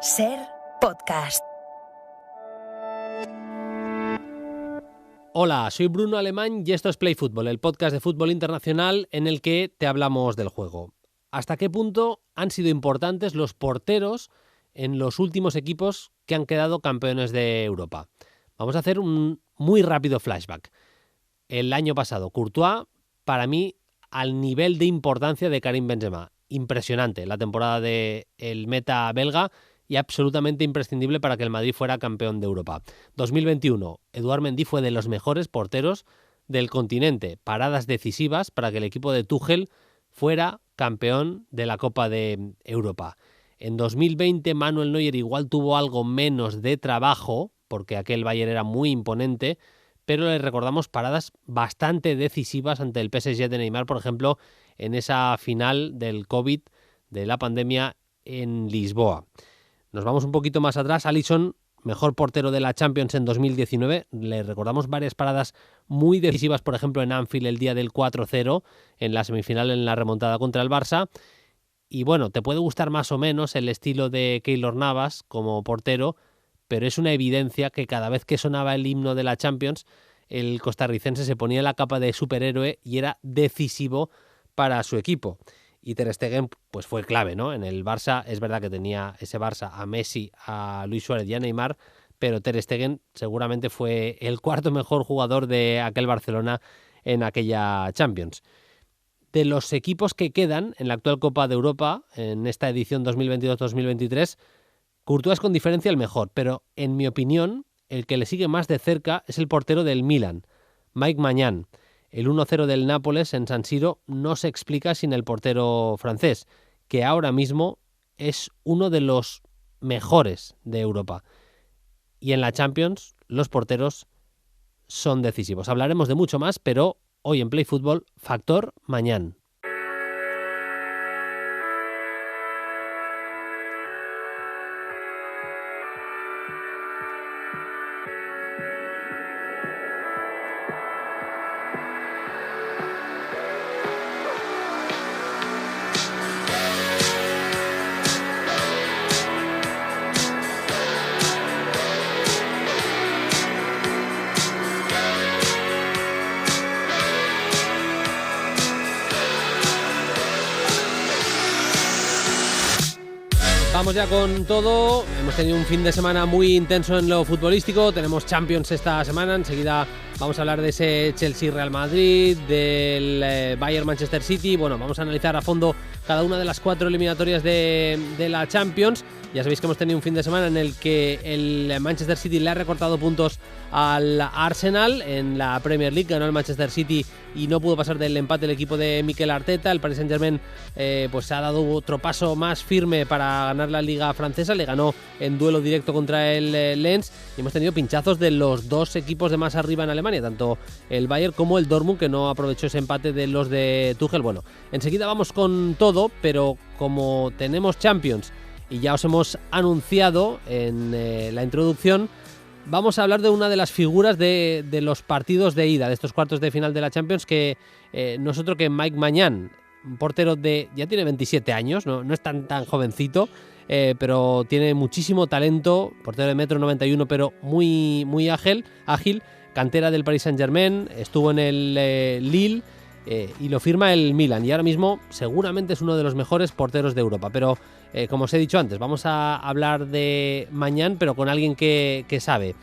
SER Podcast. Hola, soy Bruno Alemán y esto es Play Fútbol, el podcast de fútbol internacional en el que te hablamos del juego. ¿Hasta qué punto han sido importantes los porteros en los últimos equipos que han quedado campeones de Europa? Vamos a hacer un muy rápido flashback. El año pasado, Courtois, para mí, al nivel de importancia de Karim Benzema. Impresionante la temporada del meta belga y absolutamente imprescindible para que el Madrid fuera campeón de Europa. 2021, Eduard Mendy fue de los mejores porteros del continente. Paradas decisivas para que el equipo de Tuchel fuera campeón de la Copa de Europa. En 2020, Manuel Neuer igual tuvo algo menos de trabajo, porque aquel Bayern era muy imponente, pero le recordamos paradas bastante decisivas ante el PSG de Neymar, por ejemplo, en esa final del COVID, de la pandemia en Lisboa. Nos vamos un poquito más atrás. Alisson, mejor portero de la Champions en 2019. Le recordamos varias paradas muy decisivas, por ejemplo, en Anfield el día del 4-0, en la semifinal en la remontada contra el Barça. Y bueno, te puede gustar más o menos el estilo de Keylor Navas como portero, pero es una evidencia que cada vez que sonaba el himno de la Champions, el costarricense se ponía la capa de superhéroe y era decisivo para su equipo. Y Ter Stegen pues fue clave, ¿no? En el Barça es verdad que tenía ese Barça a Messi, a Luis Suárez y a Neymar, pero Ter Stegen seguramente fue el cuarto mejor jugador de aquel Barcelona en aquella Champions. De los equipos que quedan en la actual Copa de Europa, en esta edición 2022-2023, Courtois es con diferencia el mejor, pero en mi opinión, el que le sigue más de cerca es el portero del Milan, Mike Maignan. El 1-0 del Nápoles en San Siro no se explica sin el portero francés, que ahora mismo es uno de los mejores de Europa. Y en la Champions, los porteros son decisivos. Hablaremos de mucho más, pero hoy en Play Fútbol, factor Maignan. Vamos ya con todo. Hemos tenido un fin de semana muy intenso en lo futbolístico. Tenemos Champions esta semana. Enseguida vamos a hablar de ese Chelsea-Real Madrid, del Bayern-Manchester City. Bueno, vamos a analizar a fondo cada una de las 4 eliminatorias de la Champions. Ya sabéis que hemos tenido un fin de semana en el que el Manchester City le ha recortado puntos al Arsenal en la Premier League. Ganó el Manchester City y no pudo pasar del empate el equipo de Mikel Arteta. El Paris Saint-Germain pues ha dado otro paso más firme para ganar la Liga francesa. Le ganó en duelo directo contra el Lens. Y hemos tenido pinchazos de los dos equipos de más arriba en Alemania, tanto el Bayern como el Dortmund, que no aprovechó ese empate de los de Tuchel. Bueno, enseguida vamos con todo, pero como tenemos Champions y ya os hemos anunciado en la introducción, vamos a hablar de una de las figuras de los partidos de ida, de estos cuartos de final de la Champions, que no es otro que Mike Maignan, un portero ya tiene 27 años, no es tan jovencito, pero tiene muchísimo talento, portero de 1,91 m, pero muy, muy ágil, cantera del Paris Saint-Germain, estuvo en el Lille, y lo firma el Milan, y ahora mismo seguramente es uno de los mejores porteros de Europa. Pero como os he dicho antes, vamos a hablar de Maignan, pero con alguien que sabe.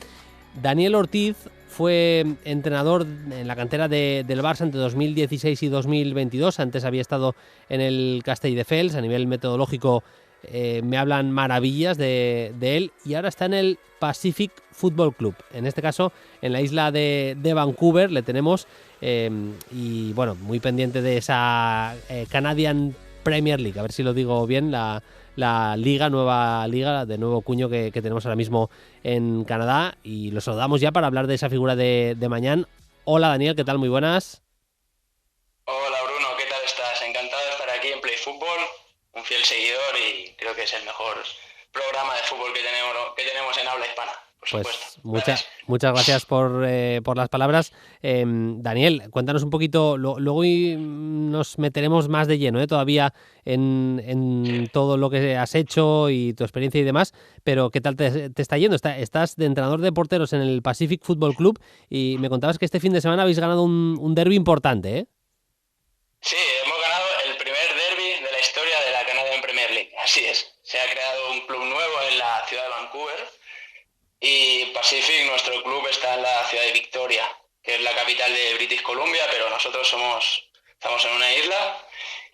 Daniel Ortiz fue entrenador en la cantera del Barça entre 2016 y 2022. Antes había estado en el Castelldefels. A nivel metodológico me hablan maravillas de él, y ahora está en el Pacific Football Club, en este caso en la isla de Vancouver le tenemos, y bueno, muy pendiente de esa Canadian Premier League, a ver si lo digo bien, la nueva liga de nuevo cuño que tenemos ahora mismo en Canadá, y lo saludamos ya para hablar de esa figura de Maignan. Hola Daniel, ¿qué tal? Muy buenas. Hola Bruno, ¿qué tal estás? Encantado de estar aquí en Play Fútbol, un fiel seguidor, y creo que es el mejor programa de fútbol que tenemos en habla hispana. por supuesto. Pues muchas gracias por las palabras. Daniel, cuéntanos un poquito, luego nos meteremos más de lleno todavía en todo lo que has hecho y tu experiencia y demás, pero ¿qué tal te está yendo? Estás de entrenador de porteros en el Pacific Football Club y me contabas que este fin de semana habéis ganado un derbi importante, ¿eh? Sí, hemos ganado el primer derbi de la historia de la Canadian Premier League, así es. Se ha creado un club nuevo en la ciudad de Vancouver y Pacific, nuestro club, está en la ciudad de Victoria, que es la capital de British Columbia, pero nosotros estamos en una isla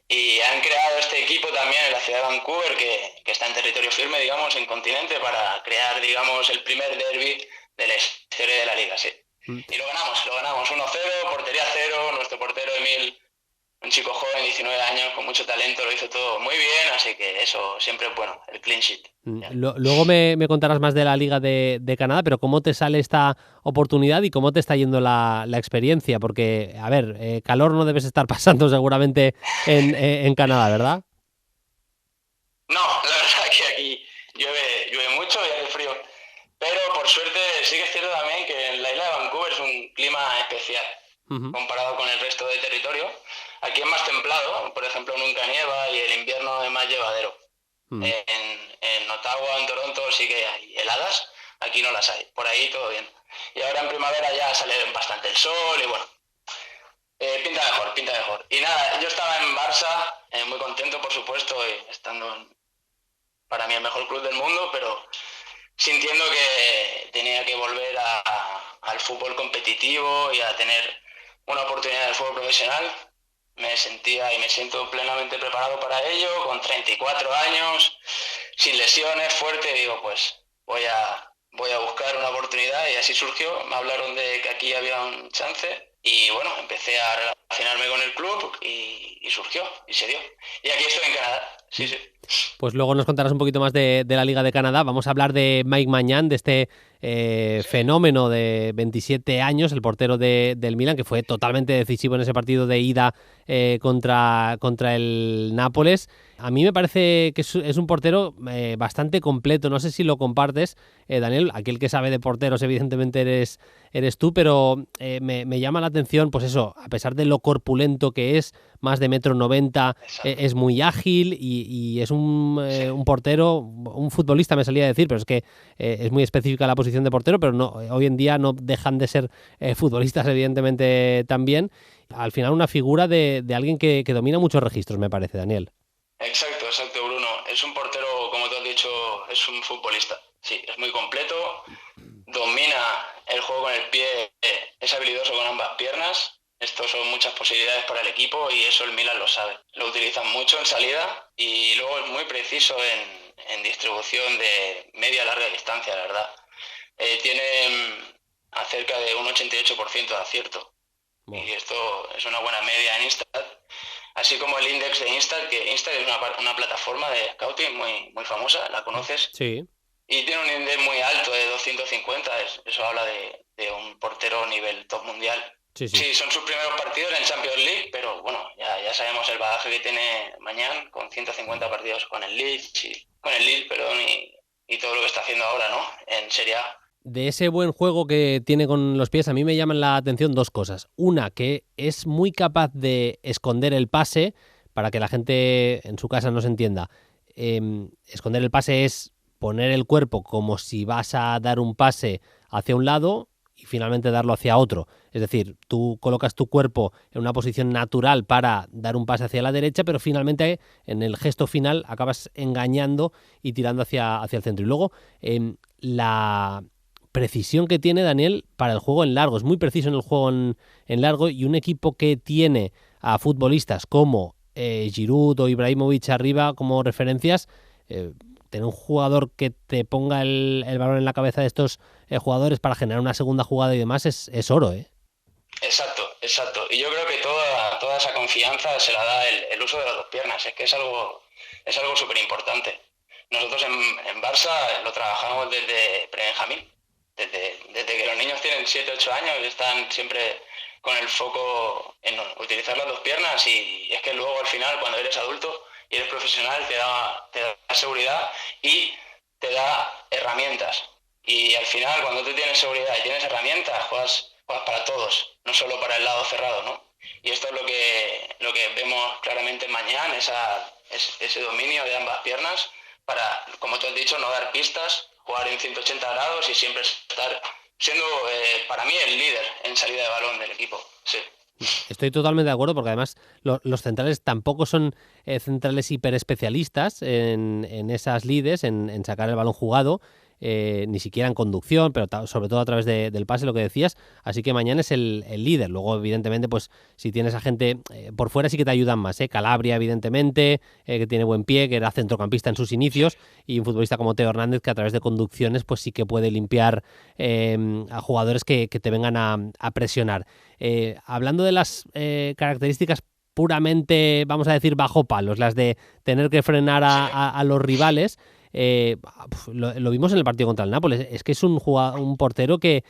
y han creado este equipo también en la ciudad de Vancouver, que está en territorio firme, digamos, en continente, para crear, digamos, el primer derbi de la historia de la liga, sí. Y lo ganamos 1-0, portería cero, nuestro portero Emil, un chico joven, 19 años, con mucho talento, lo hizo todo muy bien, así que eso siempre es bueno, el clean sheet. Luego me contarás más de la Liga de Canadá, pero ¿cómo te sale esta oportunidad y cómo te está yendo la experiencia? Porque, a ver, calor no debes estar pasando seguramente en Canadá, ¿verdad? No, la verdad que aquí llueve mucho y hace frío, pero por suerte sí que es cierto también que en la isla de Vancouver es un clima especial, comparado con el resto del territorio. Aquí es más templado, por ejemplo nunca nieva y el invierno es más llevadero. En Ottawa, en Toronto sí que hay heladas, aquí no las hay, por ahí todo bien. Y ahora en primavera ya sale bastante el sol y bueno, pinta mejor. Y nada, yo estaba en Barça, muy contento por supuesto, estando para mí el mejor club del mundo, pero sintiendo que tenía que volver al fútbol competitivo y a tener una oportunidad en el fútbol profesional. Me sentía y me siento plenamente preparado para ello, con 34 años, sin lesiones, fuerte. Digo, pues voy a buscar una oportunidad y así surgió. Me hablaron de que aquí había un chance y bueno, empecé a relacionarme con el club y surgió y se dio. Y aquí estoy en Canadá, sí. Pues luego nos contarás un poquito más de la Liga de Canadá. Vamos a hablar de Mike Maignan, de este fenómeno de 27 años, el portero del Milan, que fue totalmente decisivo en ese partido de ida contra el Nápoles. A mí me parece que es un portero bastante completo. No sé si lo compartes, Daniel. Aquí el que sabe de porteros evidentemente eres tú, pero me llama la atención, pues eso, a pesar de lo corpulento que es, más de 1,90 m, es muy ágil y es un portero, un futbolista me salía a decir, pero es que es muy específica la posición de portero, pero no, hoy en día no dejan de ser futbolistas evidentemente también. Al final una figura de alguien que domina muchos registros, me parece, Daniel. Exacto, Bruno. Es un portero, como te has dicho, es un futbolista. Sí, es muy completo, domina el juego con el pie, es habilidoso con ambas piernas. Estos son muchas posibilidades para el equipo y eso el Milan lo sabe. Lo utilizan mucho en salida y luego es muy preciso en distribución de media a larga distancia, la verdad. Tiene acerca de un 88% de acierto. Wow. Y esto es una buena media en Instat. Así como el index de Instat, que Instat es una plataforma de scouting muy famosa, ¿la conoces? Sí. Y tiene un index muy alto de 250, eso habla de un portero nivel top mundial. Sí. Sí, son sus primeros partidos en Champions League, pero bueno, ya sabemos el bagaje que tiene Maignan, con 150 partidos con el Lille, y todo lo que está haciendo ahora, ¿no? En Serie A. De ese buen juego que tiene con los pies, a mí me llaman la atención dos cosas. Una, que es muy capaz de esconder el pase, para que la gente en su casa no se entienda. Esconder el pase es poner el cuerpo como si vas a dar un pase hacia un lado y finalmente darlo hacia otro. Es decir, tú colocas tu cuerpo en una posición natural para dar un pase hacia la derecha, pero finalmente en el gesto final acabas engañando y tirando hacia el centro. Y luego la precisión que tiene Daniel para el juego en largo. Es muy preciso en el juego en largo y un equipo que tiene a futbolistas como Giroud o Ibrahimovic arriba como referencias, tener un jugador que te ponga el balón en la cabeza de estos jugadores para generar una segunda jugada y demás es oro, ¿eh? Exacto. Y yo creo que toda esa confianza se la da el uso de las dos piernas. Es que es algo súper importante. Nosotros en Barça lo trabajamos desde pre-Benjamín. Desde que los niños tienen 7, 8 años están siempre con el foco en utilizar las dos piernas y es que luego al final cuando eres adulto y eres profesional te da seguridad y te da herramientas Y al final, cuando tú tienes seguridad y tienes herramientas, juegas para todos, no solo para el lado cerrado, ¿no? Y esto es lo que vemos claramente mañana, ese dominio de ambas piernas para, como tú has dicho, no dar pistas, jugar en 180 grados y siempre estar siendo, para mí, el líder en salida de balón del equipo. Sí. Estoy totalmente de acuerdo porque además los centrales tampoco son centrales hiperespecialistas en esas lides, en sacar el balón jugado, ni siquiera en conducción, pero sobre todo a través del pase, lo que decías. Así que mañana es el líder. Luego, evidentemente, pues si tienes a gente por fuera sí que te ayudan más. Calabria, evidentemente, que tiene buen pie, que era centrocampista en sus inicios, y un futbolista como Teo Hernández que a través de conducciones pues sí que puede limpiar a jugadores que te vengan a presionar. Hablando de las características puramente, vamos a decir, bajo palos, las de tener que frenar a los rivales, lo vimos en el partido contra el Nápoles. Es que es un portero que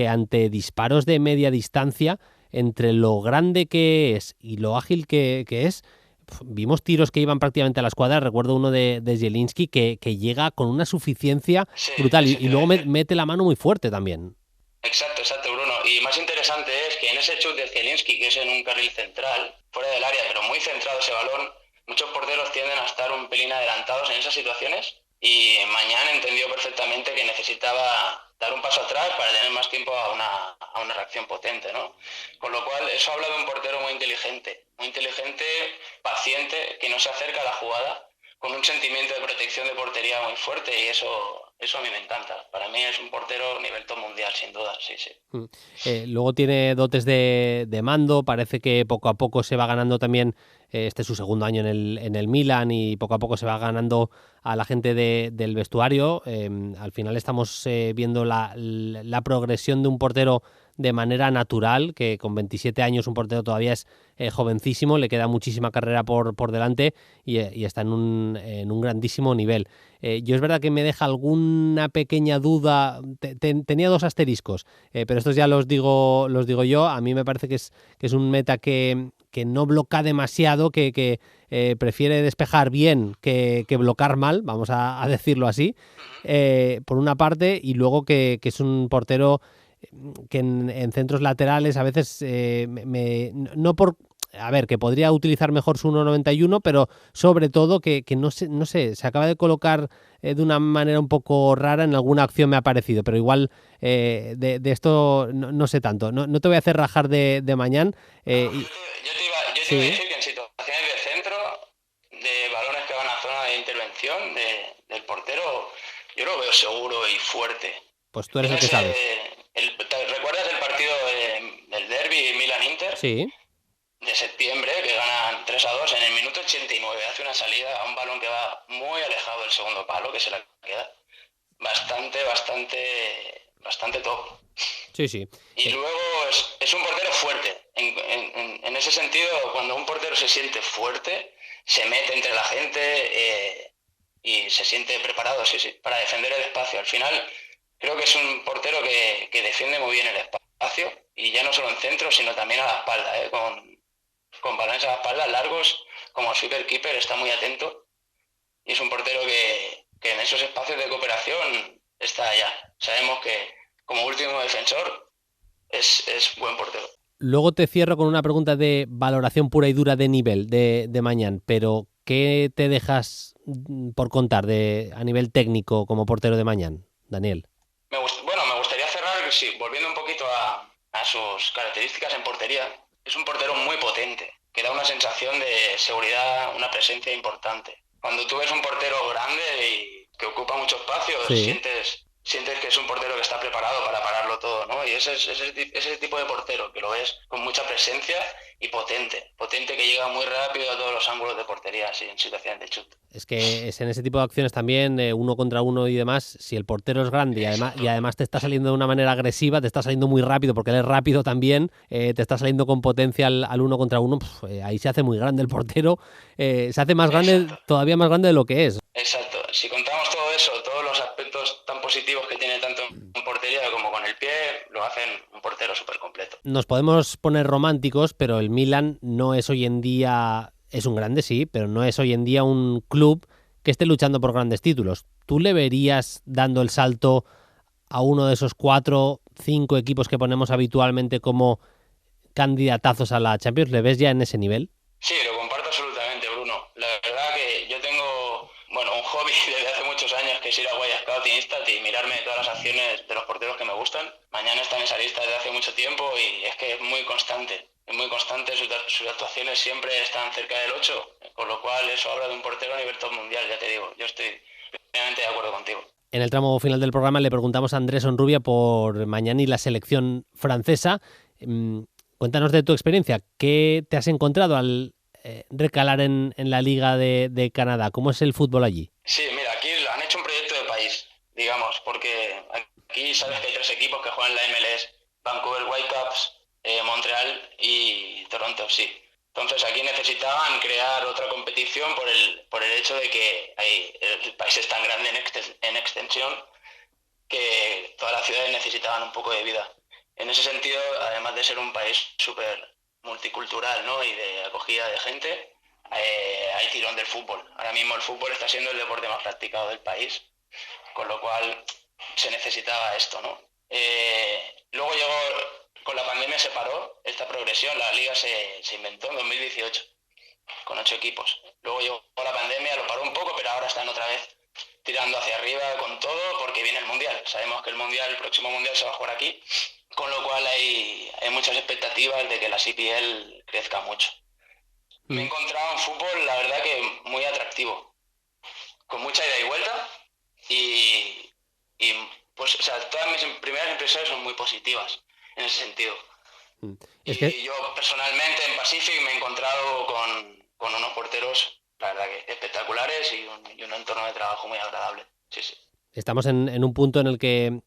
ante disparos de media distancia, entre lo grande que es y lo ágil que es, vimos tiros que iban prácticamente a la escuadra. Recuerdo uno de Zielinski que llega con una suficiencia brutal y luego mete la mano muy fuerte también. Exacto, Bruno. Y más interesante es que en ese chute de Zielinski, que es en un carril central, fuera del área, pero muy centrado ese balón, muchos porteros tienden a estar un pelín adelantados en esas situaciones, y Mañán entendió perfectamente que necesitaba dar un paso atrás para tener más tiempo a una reacción potente, ¿no? Con lo cual, eso habla de un portero muy inteligente, paciente, que no se acerca a la jugada, con un sentimiento de protección de portería muy fuerte, y eso a mí me encanta. Para mí es un portero nivel top mundial, sin duda, sí. Luego tiene dotes de mando, parece que poco a poco se va ganando también, este es su segundo año en el Milan, y poco a poco se va ganando a la gente del vestuario. Al final estamos viendo la progresión de un portero de manera natural, que con 27 años un portero todavía es jovencísimo, le queda muchísima carrera por delante y está en un grandísimo nivel. Yo es verdad que me deja alguna pequeña duda, tenía dos asteriscos, pero estos ya los digo yo. A mí me parece que es un meta que no bloquea demasiado, que prefiere despejar bien que bloquear mal, vamos a decirlo así, por una parte, y luego que es un portero que en centros laterales a veces no por... A ver, que podría utilizar mejor su 1.91, pero sobre todo que no sé, se acaba de colocar de una manera un poco rara. En alguna acción me ha parecido, pero igual de esto no sé tanto. No te voy a hacer rajar de mañana. Yo te iba a decir que en situaciones de centro, de balones que van a zona de intervención del portero, yo lo veo seguro y fuerte. Pues tú eres el que sabes. ¿Recuerdas el partido del derbi Milan-Inter? Sí. De septiembre, que ganan 3-2 en el minuto 89, hace una salida a un balón que va muy alejado del segundo palo, que se la queda bastante top. Sí. Y luego es un portero fuerte. En ese sentido, cuando un portero se siente fuerte, se mete entre la gente y se siente preparado, para defender el espacio. Al final, creo que es un portero que defiende muy bien el espacio, y ya no solo en centro, sino también a la espalda, con balones a la espalda largos, como sweeper keeper, está muy atento, y es un portero que en esos espacios de cooperación está allá. Sabemos que como último defensor es buen portero. Luego te cierro con una pregunta de valoración pura y dura de nivel de mañana, pero ¿qué te dejas por contar a nivel técnico como portero de mañana, Daniel? Me gustaría cerrar, volviendo un poquito a sus características en portería. Es un portero muy potente, que da una sensación de seguridad, una presencia importante. Cuando tú ves un portero grande y que ocupa mucho espacio, sientes que es un portero que está preparado para pararlo todo, ¿no? Y ese tipo de portero que lo ves con mucha presencia y potente que llega muy rápido a todos los ángulos de portería, así, en situaciones de chute. Es que es en ese tipo de acciones también, uno contra uno y demás, si el portero es grande y además te está saliendo de una manera agresiva, te está saliendo muy rápido, porque él es rápido también, te está saliendo con potencia al uno contra uno, ahí se hace muy grande el portero, se hace más grande, todavía más grande de lo que es. Exacto. Si contamos todo eso, todos los aspectos tan positivos que tiene tanto en portería como con el pie, lo hacen un portero súper completo. Nos podemos poner románticos, pero el Milan no es hoy en día... Es un grande, sí, pero no es hoy en día un club que esté luchando por grandes títulos. ¿Tú le verías dando el salto a uno de esos 4, 5 equipos que ponemos habitualmente como candidatazos a la Champions? ¿Le ves ya en ese nivel? Sí, lo comparto absolutamente, Bruno. La verdad que yo tengo, un hobby desde hace muchos años, que es ir a Guaya Scout y Instat y mirarme todas las acciones de los porteros que me gustan. Mañana está en esa lista desde hace mucho tiempo y es que es muy constante. Es muy constante, sus actuaciones siempre están cerca del 8, con lo cual eso habla de un portero a nivel top mundial, ya te digo. Yo estoy plenamente de acuerdo contigo. En el tramo final del programa le preguntamos a Andrés Onrubia por mañana y la selección francesa. Cuéntanos de tu experiencia. ¿Qué te has encontrado al recalar en la Liga de Canadá? ¿Cómo es el fútbol allí? Sí, mira, aquí han hecho un proyecto de país, digamos, porque aquí sabes que hay 3 equipos que juegan en la MLS, Vancouver Whitecaps, Montreal y Toronto FC. Entonces aquí necesitaban crear otra competición por el hecho de que el país es tan grande en extensión que todas las ciudades necesitaban un poco de vida. En ese sentido, además de ser un país súper multicultural, ¿no?, y de acogida de gente, hay tirón del fútbol. Ahora mismo el fútbol está siendo el deporte más practicado del país, con lo cual se necesitaba esto, ¿no? Luego con la pandemia se paró esta progresión, la liga se inventó en 2018, con 8 equipos. Luego llegó la pandemia, lo paró un poco, pero ahora están otra vez tirando hacia arriba con todo porque viene el Mundial. Sabemos que el próximo Mundial se va a jugar aquí, con lo cual hay muchas expectativas de que la CPL crezca mucho. Me he encontrado un fútbol, la verdad, que muy atractivo, con mucha ida y vuelta y pues, todas mis primeras impresiones son muy positivas en ese sentido. Yo personalmente en Pacific me he encontrado con unos porteros, la verdad, que espectaculares y un entorno de trabajo muy agradable. Sí. Estamos en un punto en el que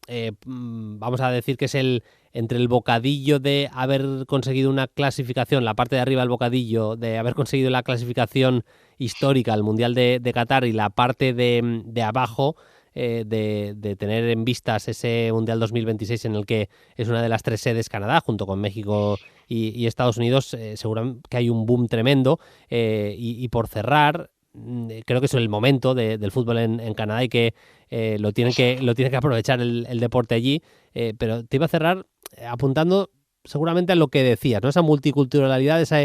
vamos a decir que es entre el bocadillo de haber conseguido una clasificación, la parte de arriba del bocadillo, de haber conseguido la clasificación histórica al Mundial de Qatar, y la parte de abajo de tener en vistas ese Mundial 2026 en el que es una de las 3 sedes Canadá, junto con México y Estados Unidos. Seguramente que hay un boom tremendo. Y por cerrar, creo que es el momento del fútbol en Canadá y que lo tiene que aprovechar el deporte allí. Pero te iba a cerrar apuntando seguramente a lo que decías, ¿no? Esa multiculturalidad, esa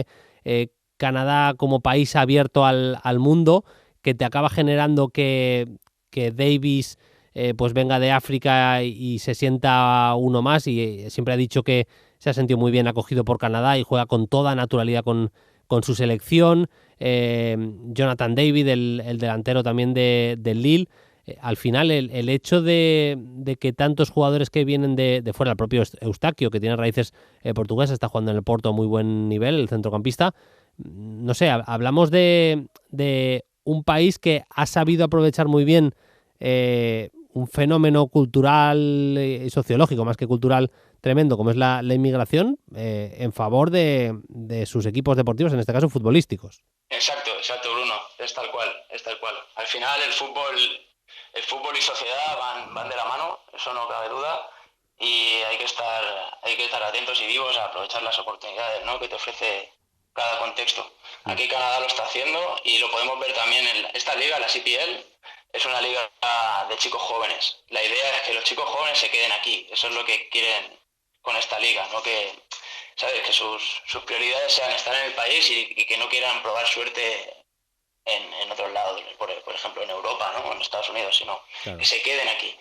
Canadá como país abierto al mundo, que te acaba generando que Davis pues venga de África y se sienta uno más, y siempre ha dicho que se ha sentido muy bien acogido por Canadá y juega con toda naturalidad con su selección. Jonathan David, el delantero también del Lille. Al final el hecho de que tantos jugadores que vienen de fuera, el propio Eustaquio, que tiene raíces portuguesas, está jugando en el Porto a muy buen nivel, el centrocampista. No sé, hablamos de un país que ha sabido aprovechar muy bien un fenómeno cultural y sociológico, más que cultural, tremendo, como es la inmigración, en favor de sus equipos deportivos, en este caso futbolísticos. Exacto, Bruno, es tal cual. Al final el fútbol y sociedad van de la mano, eso no cabe duda, y hay que estar atentos y vivos a aprovechar las oportunidades, ¿no?, que te ofrece cada contexto. Aquí Canadá lo está haciendo y lo podemos ver también en esta liga, la CPL. Es una liga de chicos jóvenes. La idea es que los chicos jóvenes se queden aquí. Eso es lo que quieren con esta liga, ¿no? Que, ¿sabes?, que sus prioridades sean estar en el país y que no quieran probar suerte en otros lados, por ejemplo en Europa, ¿no?, o en Estados Unidos, sino claro, que se queden aquí.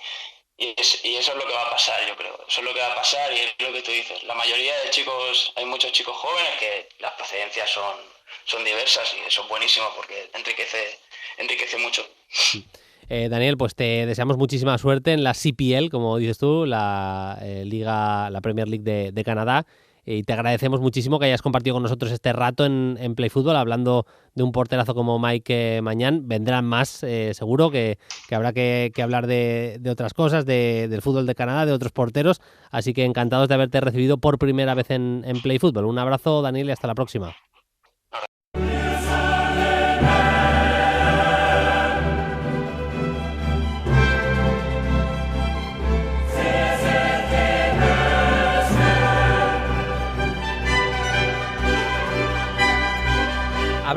Y eso es lo que va a pasar, yo creo. Eso es lo que va a pasar y es lo que tú dices. La mayoría de chicos, hay muchos chicos jóvenes que las procedencias son diversas, y eso es buenísimo porque enriquece mucho. Daniel, pues te deseamos muchísima suerte en la CPL, como dices tú, la Premier League de Canadá, y te agradecemos muchísimo que hayas compartido con nosotros este rato en Play Fútbol, hablando de un porterazo como Mike Mañán. Vendrán más, seguro que habrá que hablar de otras cosas, del fútbol de Canadá, de otros porteros, así que encantados de haberte recibido por primera vez en Play Fútbol. Un abrazo, Daniel, y hasta la próxima.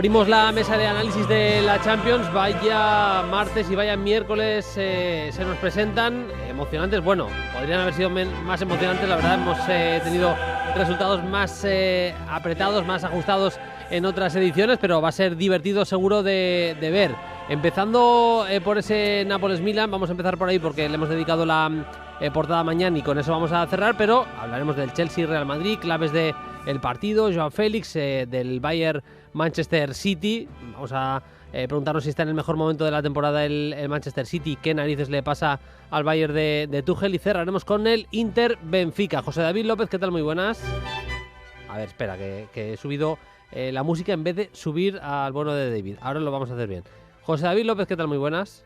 abrimos la mesa de análisis de la Champions. Vaya martes y vaya miércoles se nos presentan emocionantes. Bueno, podrían haber sido más emocionantes, la verdad. Hemos tenido resultados más apretados, más ajustados en otras ediciones, pero va a ser divertido seguro de ver. Empezando por ese Nápoles-Milan, vamos a empezar por ahí porque le hemos dedicado la portada mañana y con eso vamos a cerrar, pero hablaremos del Chelsea-Real Madrid, claves del partido, Joao Félix, del Bayern-Manchester City. Vamos a preguntarnos si está en el mejor momento de la temporada el Manchester City, qué narices le pasa al Bayern de Tuchel, y cerraremos con el Inter-Benfica. José David López, ¿qué tal? Muy buenas. A ver, espera, que he subido la música en vez de subir al bono de David. Ahora lo vamos a hacer bien. José David López, ¿qué tal? Muy buenas.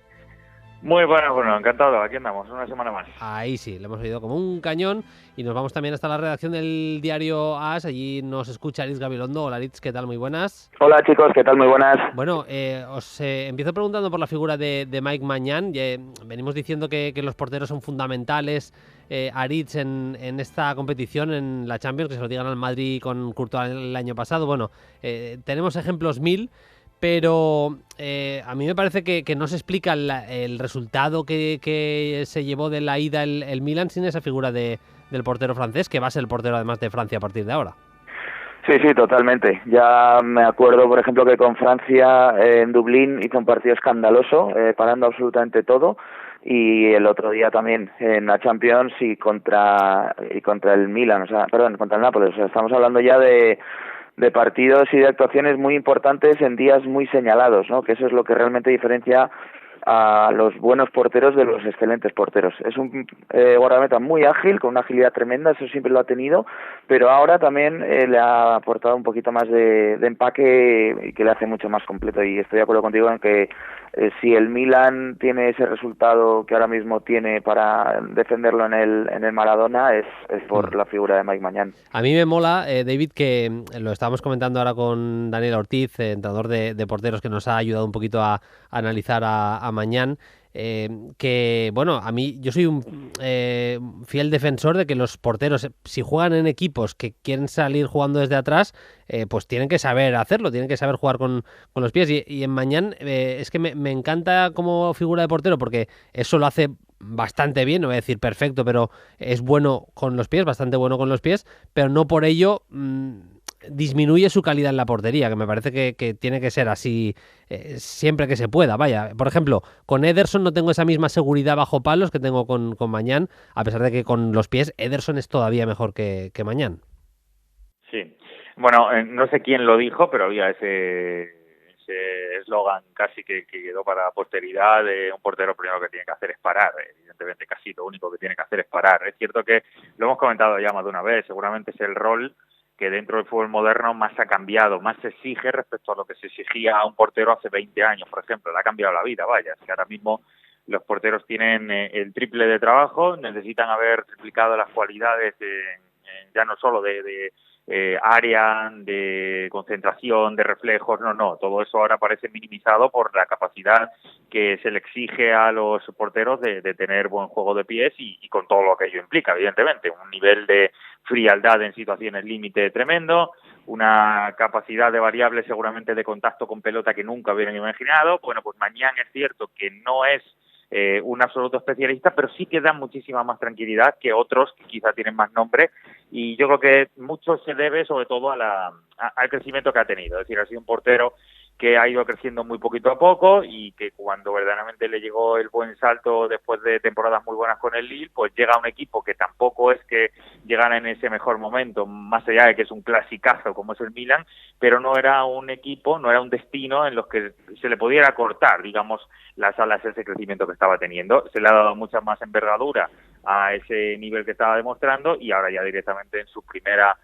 Muy buenas, bueno, encantado. Aquí andamos, una semana más. Ahí sí, le hemos oído como un cañón y nos vamos también hasta la redacción del diario AS. Allí nos escucha Aritz Gabilondo. Hola Aritz, ¿qué tal? Muy buenas. Hola chicos, ¿qué tal? Muy buenas. Bueno, os empiezo preguntando por la figura de Mike Maignan. Venimos diciendo que los porteros son fundamentales, Aritz, en esta competición, en la Champions, que se lo digan al Madrid con Courtois el año pasado. Bueno, tenemos ejemplos mil. Pero a mí me parece que no se explica el resultado que se llevó de la ida el Milan sin esa figura del portero francés, que va a ser el portero además de Francia a partir de ahora. Sí, totalmente. Ya me acuerdo, por ejemplo, que con Francia en Dublín hizo un partido escandaloso, parando absolutamente todo, y el otro día también en la Champions y contra el Milan, contra el Nápoles. O sea, estamos hablando ya de partidos y de actuaciones muy importantes en días muy señalados, ¿no? Que eso es lo que realmente diferencia a los buenos porteros de los excelentes porteros. Es un guardameta muy ágil, con una agilidad tremenda, eso siempre lo ha tenido, pero ahora también le ha aportado un poquito más de empaque y que le hace mucho más completo, y estoy de acuerdo contigo en que si el Milan tiene ese resultado que ahora mismo tiene para defenderlo en el Maradona es por la figura de Mike Maignan. A mí me mola, David, que lo estábamos comentando ahora con Daniel Ortiz, entrenador de porteros, que nos ha ayudado un poquito a analizar a Maignan, que bueno, a mí yo soy un fiel defensor de que los porteros, si juegan en equipos que quieren salir jugando desde atrás, pues tienen que saber hacerlo, tienen que saber jugar con los pies, y en Maignan es que me encanta como figura de portero, porque eso lo hace bastante bien, no voy a decir perfecto, pero es bueno con los pies, bastante bueno con los pies, pero no por ello disminuye su calidad en la portería, que me parece que tiene que ser así siempre que se pueda. Vaya, por ejemplo, con Ederson no tengo esa misma seguridad bajo palos que tengo con Maignan, a pesar de que con los pies Ederson es todavía mejor que Maignan. Sí, bueno, no sé quién lo dijo, pero había ese eslogan casi que quedó para la posteridad de un portero primero que tiene que hacer es parar. Evidentemente casi lo único que tiene que hacer es parar. Es cierto que lo hemos comentado ya más de una vez, seguramente es el rol que dentro del fútbol moderno más ha cambiado, más se exige respecto a lo que se exigía a un portero hace 20 años, por ejemplo. Le ha cambiado la vida, vaya. Es que ahora mismo los porteros tienen el triple de trabajo, necesitan haber triplicado las cualidades ya no solo de área, de concentración, de reflejos, no, todo eso ahora parece minimizado por la capacidad que se le exige a los porteros de tener buen juego de pies y con todo lo que ello implica, evidentemente, un nivel de frialdad en situaciones límite tremendo, una capacidad de variables seguramente de contacto con pelota que nunca hubieran imaginado. Bueno, pues Maignan es cierto que no es un absoluto especialista, pero sí que da muchísima más tranquilidad que otros que quizá tienen más nombre, y yo creo que mucho se debe sobre todo al crecimiento que ha tenido. Es decir, ha sido un portero que ha ido creciendo muy poquito a poco y que cuando verdaderamente le llegó el buen salto después de temporadas muy buenas con el Lille, pues llega a un equipo que tampoco es que llegara en ese mejor momento, más allá de que es un clasicazo como es el Milan, pero no era un equipo, no era un destino en los que se le pudiera cortar, digamos, las alas a ese crecimiento que estaba teniendo. Se le ha dado mucha más envergadura a ese nivel que estaba demostrando, y ahora ya directamente en su primera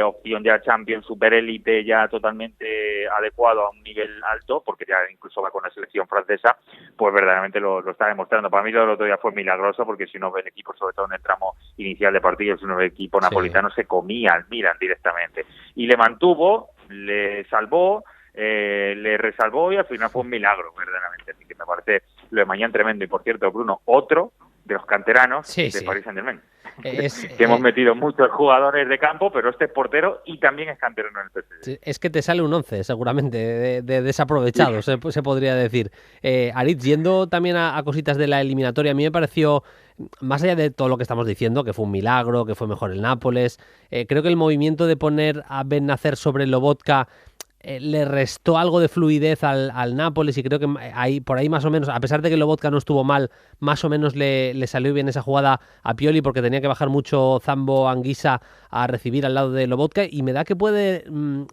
opción ya Champions, super élite, ya totalmente adecuado a un nivel alto, porque ya incluso va con la selección francesa, pues verdaderamente lo está demostrando. Para mí lo del otro día fue milagroso, porque si uno ve el equipo, sobre todo en el tramo inicial de partido, si uno ve el equipo napolitano, se comía al Milan directamente, y le mantuvo, le salvó, le resalvó, y al final fue un milagro verdaderamente. Así que me parece lo de Maignan tremendo. Y por cierto, Bruno, otro de los canteranos de Paris Saint-Germain. que hemos metido muchos jugadores de campo, pero este es portero y también es canterano en el PSG. Es que te sale un 11 seguramente de desaprovechados, se podría decir. Aritz, yendo también a cositas de la eliminatoria, a mí me pareció, más allá de todo lo que estamos diciendo, que fue un milagro, que fue mejor el Nápoles, creo que el movimiento de poner a Ben Nacer sobre Lobotka le restó algo de fluidez al Nápoles, y creo que por ahí más o menos, a pesar de que Lobotka no estuvo mal, más o menos le salió bien esa jugada a Pioli, porque tenía que bajar mucho Zambo Anguissa a recibir al lado de Lobotka, y me da que puede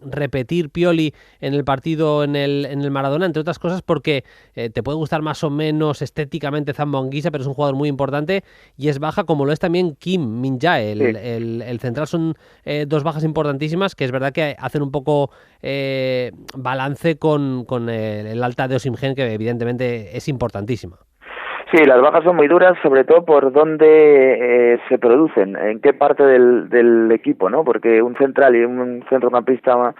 repetir Pioli en el partido en el Maradona, entre otras cosas porque te puede gustar más o menos estéticamente Zambo Anguissa, pero es un jugador muy importante y es baja, como lo es también Kim Min-jae, el central. Son dos bajas importantísimas que es verdad que hacen un poco balance con el alta de Osimhen, que evidentemente es importantísima. Sí, las bajas son muy duras, sobre todo por dónde se producen, en qué parte del equipo, ¿no? Porque un central y un centrocampista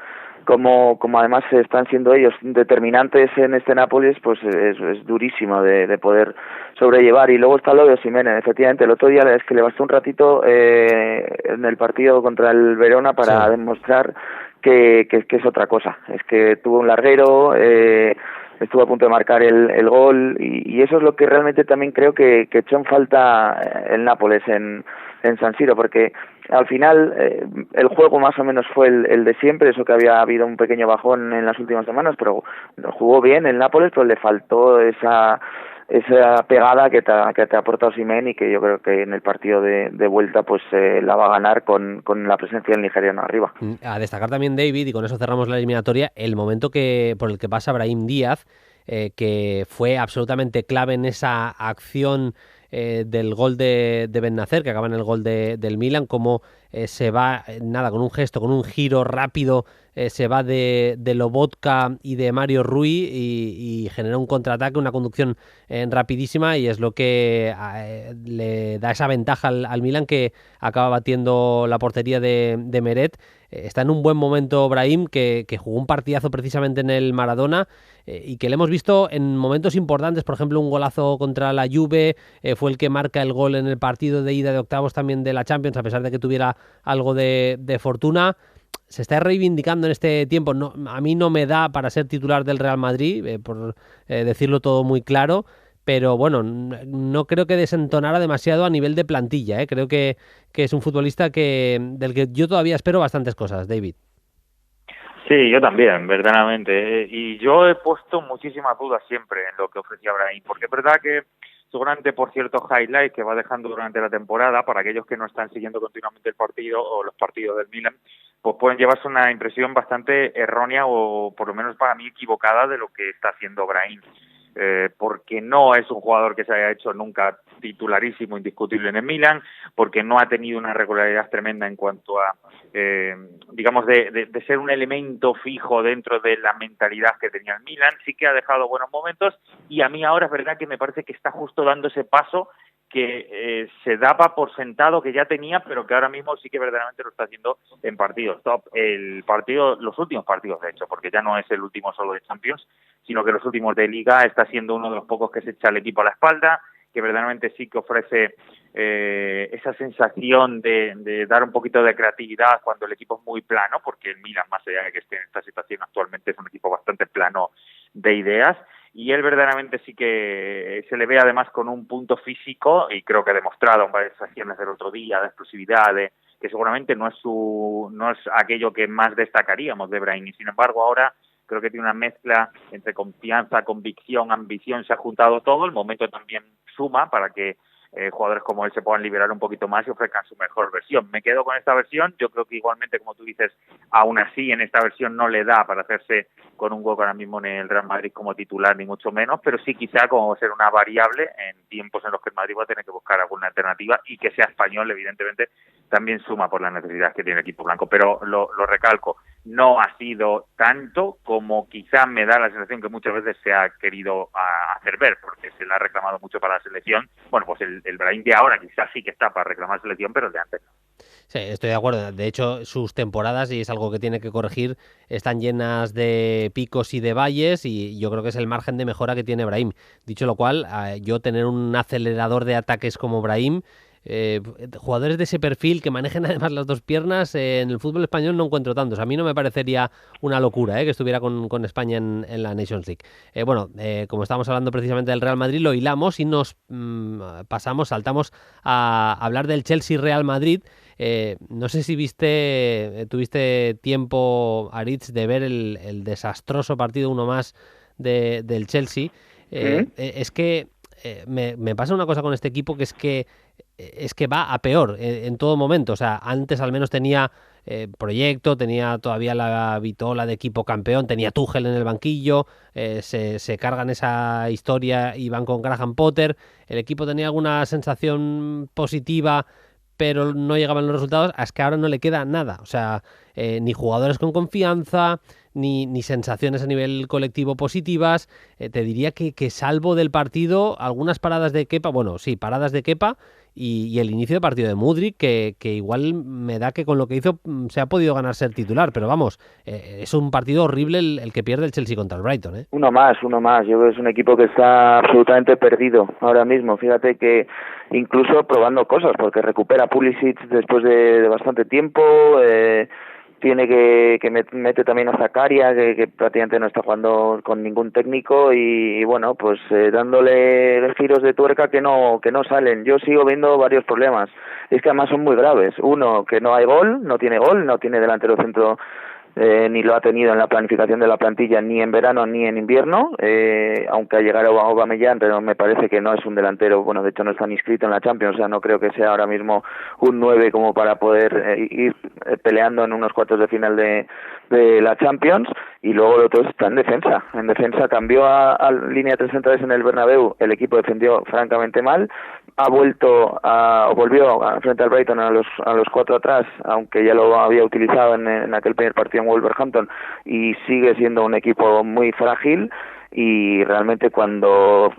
como además están siendo ellos determinantes en este Nápoles, pues es durísimo de poder sobrellevar. Y luego está lo de Osimhen, efectivamente, el otro día es que le bastó un ratito en el partido contra el Verona para demostrar que es otra cosa. Es que tuvo un larguero, estuvo a punto de marcar el gol, y eso es lo que realmente también creo que echó en falta el Nápoles en San Siro, porque al final el juego más o menos fue el de siempre, eso que había habido un pequeño bajón en las últimas semanas, pero jugó bien el Nápoles, pero le faltó esa pegada que te aporta Osimhen, y que yo creo que en el partido de vuelta pues la va a ganar con la presencia del nigeriano arriba. A destacar también, David, y con eso cerramos la eliminatoria, el momento por el que pasa Brahim Díaz, que fue absolutamente clave en esa acción del gol de Ben Nacer, que acaba en el gol del Milan, como se va, con un gesto, con un giro rápido, se va de Lobotka y de Mario Rui y genera un contraataque, una conducción rapidísima, y es lo que le da esa ventaja al Milan, que acaba batiendo la portería de Meret. Está en un buen momento Brahim, que jugó un partidazo precisamente en el Maradona, y que le hemos visto en momentos importantes, por ejemplo un golazo contra la Juve, fue el que marca el gol en el partido de ida de octavos también de la Champions, a pesar de que tuviera algo de fortuna. Se está reivindicando en este tiempo. No, a mí no me da para ser titular del Real Madrid, por decirlo todo muy claro, pero bueno, no creo que desentonara demasiado a nivel de plantilla. Creo que es un futbolista del que yo todavía espero bastantes cosas, David. Sí, yo también, verdaderamente. Y yo he puesto muchísimas dudas siempre en lo que ofrecía Brahim, porque es verdad que seguramente por ciertos highlights que va dejando durante la temporada, para aquellos que no están siguiendo continuamente el partido o los partidos del Milan, pues pueden llevarse una impresión bastante errónea, o por lo menos para mí equivocada, de lo que está haciendo Brahim. Porque no es un jugador que se haya hecho nunca titularísimo, indiscutible en el Milan, porque no ha tenido una regularidad tremenda en cuanto a, digamos, de ser un elemento fijo dentro de la mentalidad que tenía el Milan. Sí que ha dejado buenos momentos, y a mí ahora es verdad que me parece que está justo dando ese paso que se daba por sentado que ya tenía, pero que ahora mismo sí que verdaderamente lo está haciendo en partidos top. Los últimos partidos, de hecho, porque ya no es el último solo de Champions, sino que los últimos de Liga, está siendo uno de los pocos que se echa el equipo a la espalda, que verdaderamente sí que ofrece esa sensación de dar un poquito de creatividad cuando el equipo es muy plano, porque el Milan, más allá de que esté en esta situación actualmente, es un equipo bastante plano de ideas. Y él verdaderamente sí que se le ve además con un punto físico, y creo que ha demostrado en varias acciones del otro día, de explosividad, que seguramente no es aquello que más destacaríamos de Brahim, y sin embargo ahora creo que tiene una mezcla entre confianza, convicción, ambición, se ha juntado todo. El momento también suma para que jugadores como él se puedan liberar un poquito más y ofrezcan su mejor versión. Me quedo con esta versión. Yo creo que igualmente, como tú dices, aún así en esta versión no le da para hacerse con un hueco ahora mismo en el Real Madrid como titular, ni mucho menos, pero sí quizá como ser una variable en tiempos en los que el Madrid va a tener que buscar alguna alternativa, y que sea español, evidentemente, también suma por la necesidad que tiene el equipo blanco. Pero lo recalco, no ha sido tanto como quizá me da la sensación que muchas veces se ha querido hacer ver, porque se le ha reclamado mucho para la selección. Bueno, pues el Brahim de ahora quizás sí que está para reclamar selección, pero el de antes no. Sí, estoy de acuerdo. De hecho, sus temporadas, y es algo que tiene que corregir, están llenas de picos y de valles, y yo creo que es el margen de mejora que tiene Brahim. Dicho lo cual, yo tener un acelerador de ataques como Brahim jugadores de ese perfil que manejen además las dos piernas, en el fútbol español no encuentro tantos. A mí no me parecería una locura que estuviera con España en la Nations League. Como estábamos hablando precisamente del Real Madrid, lo hilamos y nos saltamos a hablar del Chelsea-Real Madrid. No sé si tuviste tiempo, Aritz, de ver el desastroso partido, uno más, del Chelsea. Es que me pasa una cosa con este equipo, que es que va a peor en todo momento. O sea, antes al menos tenía proyecto, tenía todavía la vitola de equipo campeón, tenía Tuchel en el banquillo, se cargan esa historia y van con Graham Potter. El equipo tenía alguna sensación positiva, pero no llegaban los resultados. Es que ahora no le queda nada. O sea, ni jugadores con confianza, ni sensaciones a nivel colectivo positivas. Te diría que salvo del partido, algunas paradas de Kepa, paradas de Kepa y el inicio de partido de Mudryk, que igual me da que con lo que hizo se ha podido ganar ser titular, pero vamos, es un partido horrible el que pierde el Chelsea contra el Brighton. Uno más. Yo creo que es un equipo que está absolutamente perdido ahora mismo. Fíjate que incluso probando cosas, porque recupera Pulisic después de bastante tiempo, tiene que mete también a Zakaria, que prácticamente no está jugando con ningún técnico, y bueno, pues dándole giros de tuerca que no salen. Yo sigo viendo varios problemas. Es que además son muy graves. Uno, que no hay gol, no tiene delantero centro, ni lo ha tenido en la planificación de la plantilla, ni en verano ni en invierno, aunque ha llegado Aubameyang, pero me parece que no es un delantero. Bueno, de hecho no está ni inscrito en la Champions, o sea, no creo que sea ahora mismo un 9 como para poder ir peleando en unos cuartos de final de la Champions. Y luego el otro está en defensa cambió a línea de tres centrales en el Bernabéu, el equipo defendió francamente mal, volvió frente al Brighton a los 4 atrás, aunque ya lo había utilizado en aquel primer partido en Wolverhampton, y sigue siendo un equipo muy frágil. Y realmente cuando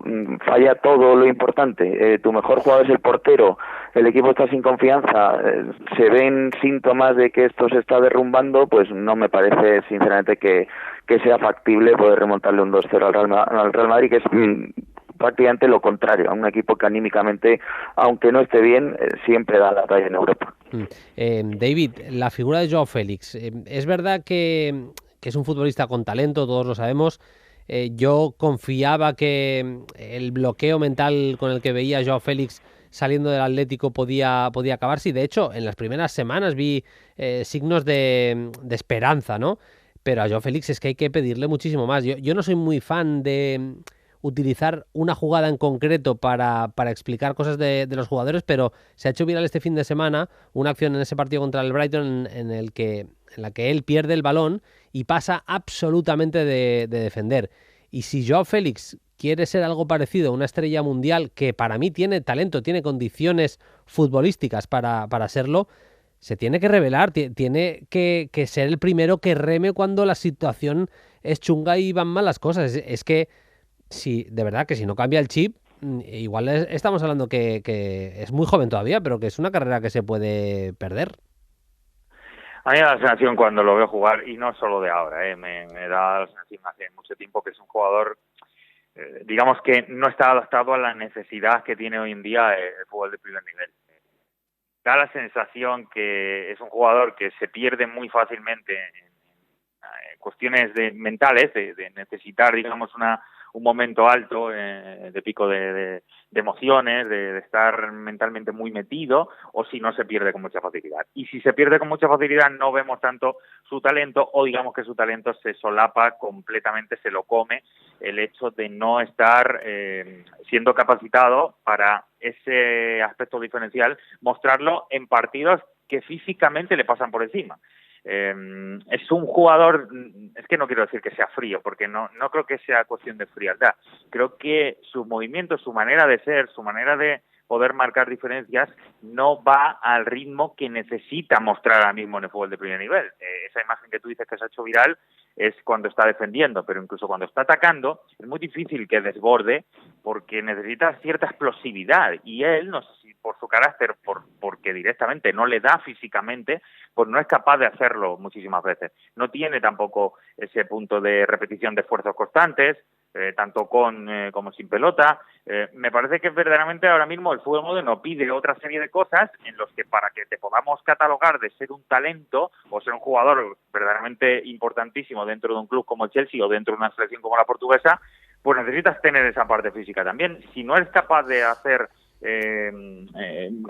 falla todo lo importante, tu mejor jugador es el portero, el equipo está sin confianza, se ven síntomas de que esto se está derrumbando, pues no me parece sinceramente que sea factible poder remontarle un 2-0 al Real Madrid, que es prácticamente lo contrario, a un equipo que anímicamente, aunque no esté bien, siempre da la talla en Europa. David, la figura de Joao Félix, es verdad que es un futbolista con talento, todos lo sabemos. Yo confiaba que el bloqueo mental con el que veía a Joao Félix saliendo del Atlético podía acabarse, y de hecho en las primeras semanas vi signos de esperanza, ¿no? Pero a Joao Félix es que hay que pedirle muchísimo más. Yo no soy muy fan de utilizar una jugada en concreto para explicar cosas de los jugadores, pero se ha hecho viral este fin de semana una acción en ese partido contra el Brighton en la que él pierde el balón y pasa absolutamente de defender. Y si Joao Félix quiere ser algo parecido a una estrella mundial, que para mí tiene talento, tiene condiciones futbolísticas para serlo, se tiene que revelar, tiene que ser el primero que reme cuando la situación es chunga y van mal las cosas. Es que, si de verdad que si no cambia el chip, igual estamos hablando que es muy joven todavía, pero que es una carrera que se puede perder. A mí me da la sensación cuando lo veo jugar, y no solo de ahora, me da la sensación hace mucho tiempo que es un jugador, digamos que no está adaptado a la necesidad que tiene hoy en día el fútbol de primer nivel. Da la sensación que es un jugador que se pierde muy fácilmente en cuestiones mentales, de necesitar, digamos, un momento alto de pico de emociones, de estar mentalmente muy metido, o si no se pierde con mucha facilidad. Y si se pierde con mucha facilidad no vemos tanto su talento, o digamos que su talento se solapa completamente, se lo come el hecho de no estar siendo capacitado para ese aspecto diferencial, mostrarlo en partidos que físicamente le pasan por encima. Es un jugador, es que no quiero decir que sea frío, porque no creo que sea cuestión de frialdad. Creo que su movimiento, su manera de ser, su manera de poder marcar diferencias no va al ritmo que necesita mostrar ahora mismo en el fútbol de primer nivel. Esa imagen que tú dices que se ha hecho viral es cuando está defendiendo, pero incluso cuando está atacando es muy difícil que desborde, porque necesita cierta explosividad, y él, no sé si por su carácter, porque directamente no le da físicamente, pues no es capaz de hacerlo muchísimas veces. No tiene tampoco ese punto de repetición de esfuerzos constantes, tanto con como sin pelota. Me parece que verdaderamente ahora mismo el fútbol moderno pide otra serie de cosas en los que para que te podamos catalogar de ser un talento o ser un jugador verdaderamente importantísimo dentro de un club como el Chelsea o dentro de una selección como la portuguesa, pues necesitas tener esa parte física también. Si no eres capaz de hacer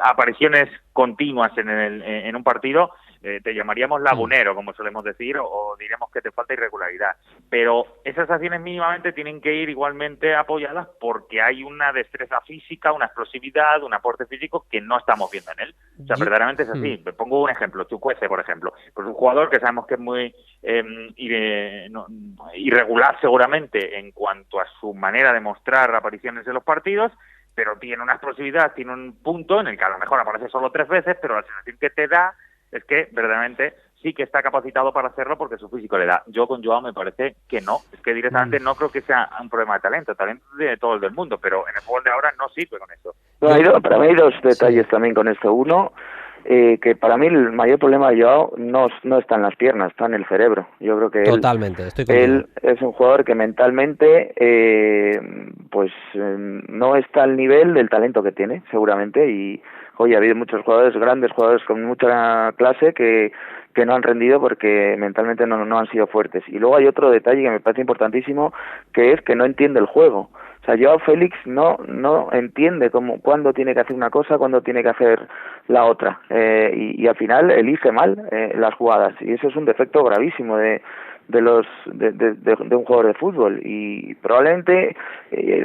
apariciones continuas en un partido, te llamaríamos lagunero, como solemos decir, o diremos que te falta irregularidad. Pero esas acciones mínimamente tienen que ir igualmente apoyadas porque hay una destreza física, una explosividad, un aporte físico que no estamos viendo en él. O sea, verdaderamente es así. Pongo un ejemplo, Chukwueze, por ejemplo. Pues un jugador que sabemos que es muy irregular seguramente en cuanto a su manera de mostrar apariciones en los partidos, pero tiene una explosividad, tiene un punto en el que a lo mejor aparece solo 3 veces, pero la sensación que te da es que verdaderamente sí que está capacitado para hacerlo porque su físico le da. Yo con Joao me parece que no, es que directamente no creo que sea un problema de talento de todo el del mundo, pero en el fútbol de ahora no sirve con eso. Para mí hay dos detalles también con esto. Uno, que para mí el mayor problema de Joao no está en las piernas, está en el cerebro. Yo creo que totalmente, estoy contigo. Él es un jugador que mentalmente no está al nivel del talento que tiene, seguramente, y hoy ha habido muchos jugadores grandes, jugadores con mucha clase que no han rendido porque mentalmente no han sido fuertes. Y luego hay otro detalle que me parece importantísimo, que es que no entiende el juego. O sea, Joao Félix no entiende cuándo tiene que hacer una cosa, cuándo tiene que hacer la otra, y al final elige mal las jugadas, y eso es un defecto gravísimo de un jugador de fútbol, y probablemente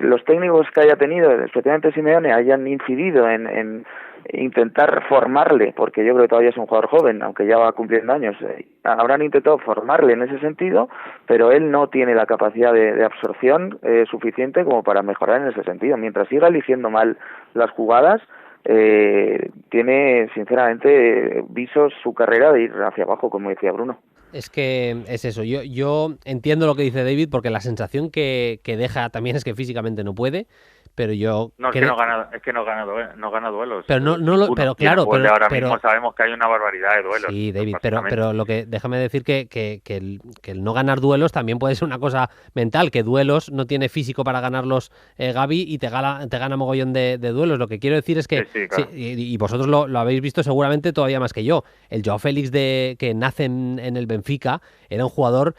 los técnicos que haya tenido, especialmente Simeone, hayan incidido en intentar formarle, porque yo creo que todavía es un jugador joven, aunque ya va cumpliendo años, habrán intentado formarle en ese sentido, pero él no tiene la capacidad de absorción suficiente como para mejorar en ese sentido. Mientras siga eligiendo mal las jugadas, tiene sinceramente visos su carrera de ir hacia abajo, como decía Bruno. Es que es eso, yo entiendo lo que dice David, porque la sensación que deja también es que físicamente no puede, pero yo no es que no gana duelos. Pero claro, ahora pero mismo sabemos que hay una barbaridad de duelos. Sí, David, pero lo que déjame decir que el no ganar duelos también puede ser una cosa mental, que duelos no tiene físico para ganarlos Gavi, y te gana mogollón de duelos. Lo que quiero decir es que sí, claro. y vosotros lo habéis visto seguramente todavía más que yo. El Joao Félix que nace en el Benfica era un jugador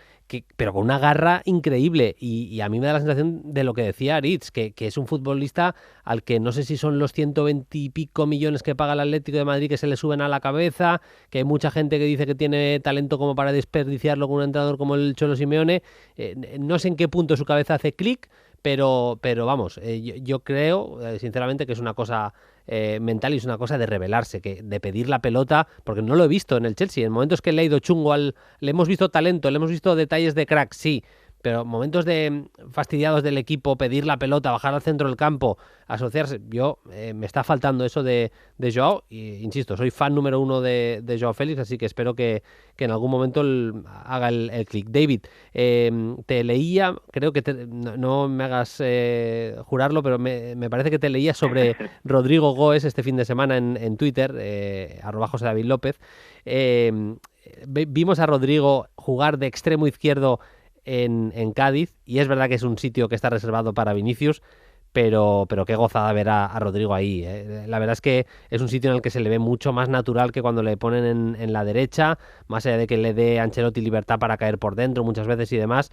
pero con una garra increíble, y a mí me da la sensación de lo que decía Aritz, que es un futbolista al que no sé si son los 120 y pico millones que paga el Atlético de Madrid que se le suben a la cabeza, que hay mucha gente que dice que tiene talento como para desperdiciarlo con un entrenador como el Cholo Simeone. No sé en qué punto su cabeza hace clic, pero vamos, yo creo sinceramente que es una cosa mental, y es una cosa de rebelarse, de pedir la pelota, porque no lo he visto en el Chelsea. En momentos que le ha ido chungo le hemos visto talento, le hemos visto detalles de crack, sí, pero momentos de fastidiados del equipo, pedir la pelota, bajar al centro del campo, asociarse, me está faltando eso de Joao, y insisto, soy fan número 1 de Joao Félix, así que espero que en algún momento haga el clic. David, te leía, creo que no me hagas jurarlo, pero me parece que te leía sobre Rodrigo Goes este fin de semana en Twitter, @José David López. Vimos a Rodrigo jugar de extremo izquierdo en Cádiz, y es verdad que es un sitio que está reservado para Vinicius, pero qué gozada ver a Rodrigo ahí. La verdad es que es un sitio en el que se le ve mucho más natural que cuando le ponen en la derecha, más allá de que le dé Ancelotti libertad para caer por dentro muchas veces y demás.